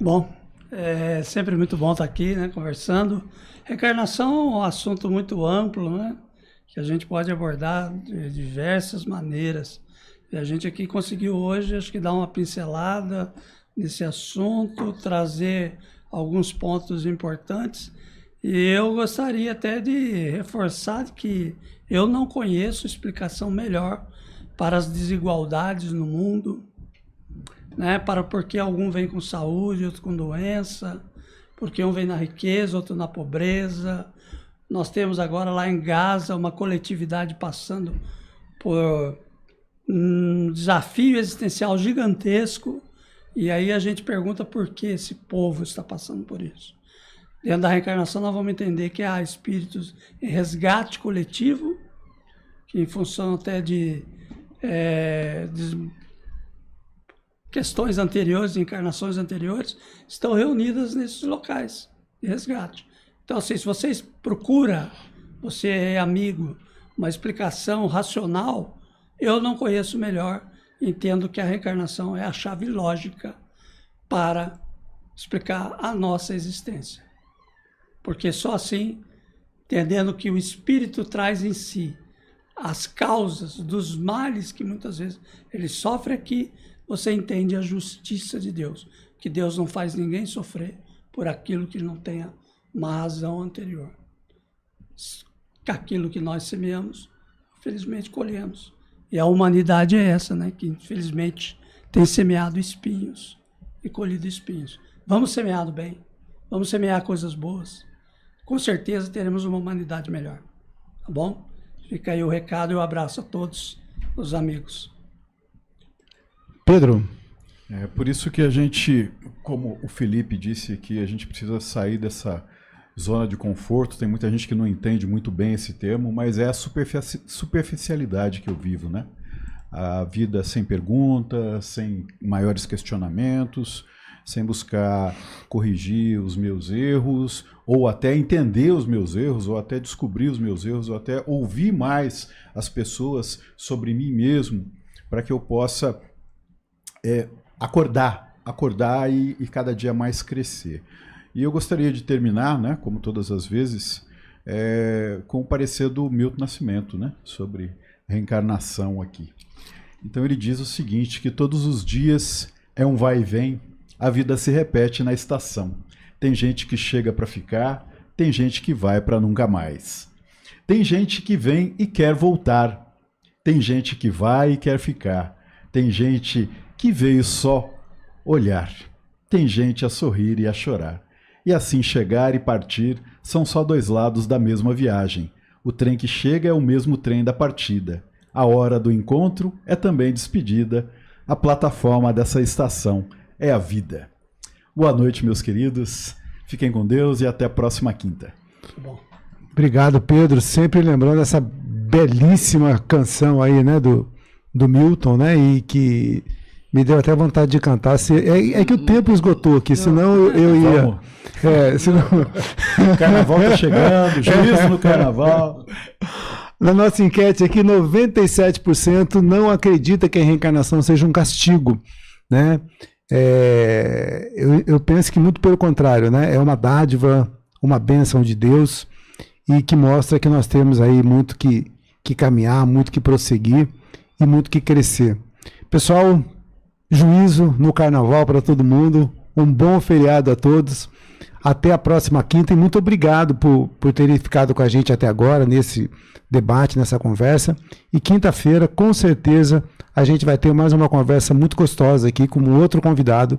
Bom, é sempre muito bom estar aqui, né, conversando. Reencarnação é um assunto muito amplo, né, que a gente pode abordar de diversas maneiras. E a gente aqui conseguiu hoje, acho que dar uma pincelada nesse assunto, trazer alguns pontos importantes. E eu gostaria até de reforçar que eu não conheço explicação melhor para as desigualdades no mundo, né? Para porque algum vem com saúde, outro com doença, porque um vem na riqueza, outro na pobreza. Nós temos agora lá em Gaza uma coletividade passando por um desafio existencial gigantesco, e aí a gente pergunta por que esse povo está passando por isso. Dentro da reencarnação nós vamos entender que há espíritos em resgate coletivo, que em função até de questões anteriores, de encarnações anteriores, estão reunidas nesses locais de resgate. Então, assim, se vocês procuram, você é amigo, uma explicação racional, eu não conheço melhor, entendo que a reencarnação é a chave lógica para explicar a nossa existência. Porque só assim, entendendo que o espírito traz em si as causas dos males que muitas vezes ele sofre aqui, você entende a justiça de Deus, que Deus não faz ninguém sofrer por aquilo que não tenha uma razão anterior. Aquilo que nós semeamos, infelizmente colhemos. E a humanidade é essa, né? Que infelizmente tem semeado espinhos e colhido espinhos. Vamos semear do bem, vamos semear coisas boas. Com certeza teremos uma humanidade melhor. Tá bom? Fica aí o recado e o abraço a todos os amigos. Pedro? É por isso que a gente, como o Felipe disse aqui, a gente precisa sair dessa zona de conforto. Tem muita gente que não entende muito bem esse termo, mas é a superficialidade que eu vivo, né? A vida sem perguntas, sem maiores questionamentos, sem buscar corrigir os meus erros, ou até entender os meus erros, ou até descobrir os meus erros, ou até ouvir mais as pessoas sobre mim mesmo, para que eu possa acordar e cada dia mais crescer. E eu gostaria de terminar, né, como todas as vezes, com o parecer do Milton Nascimento, né, sobre reencarnação aqui. Então ele diz o seguinte, que todos os dias é um vai e vem, a vida se repete na estação. Tem gente que chega para ficar, tem gente que vai para nunca mais. Tem gente que vem e quer voltar, tem gente que vai e quer ficar, tem gente que veio só olhar, tem gente a sorrir e a chorar. E assim chegar e partir são só dois lados da mesma viagem. O trem que chega é o mesmo trem da partida. A hora do encontro é também despedida. A plataforma dessa estação é a vida. Boa noite, meus queridos. Fiquem com Deus e até a próxima quinta. Bom. Obrigado, Pedro. Sempre lembrando essa belíssima canção aí, né, do Milton, né, e que me deu até vontade de cantar. É que o tempo esgotou aqui, senão eu ia... senão... O carnaval tá chegando, juízo no carnaval. Na nossa enquete aqui, 97% não acredita que a reencarnação seja um castigo, né? Eu penso que muito pelo contrário, né? É uma dádiva, uma bênção de Deus e que mostra que nós temos aí muito que caminhar, muito que prosseguir e muito que crescer. Pessoal, juízo no carnaval para todo mundo, um bom feriado a todos, até a próxima quinta e muito obrigado por terem ficado com a gente até agora nesse debate, nessa conversa, e quinta-feira com certeza a gente vai ter mais uma conversa muito gostosa aqui com um outro convidado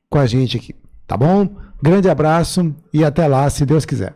com a gente aqui. Tá bom? Grande abraço e até lá, se Deus quiser.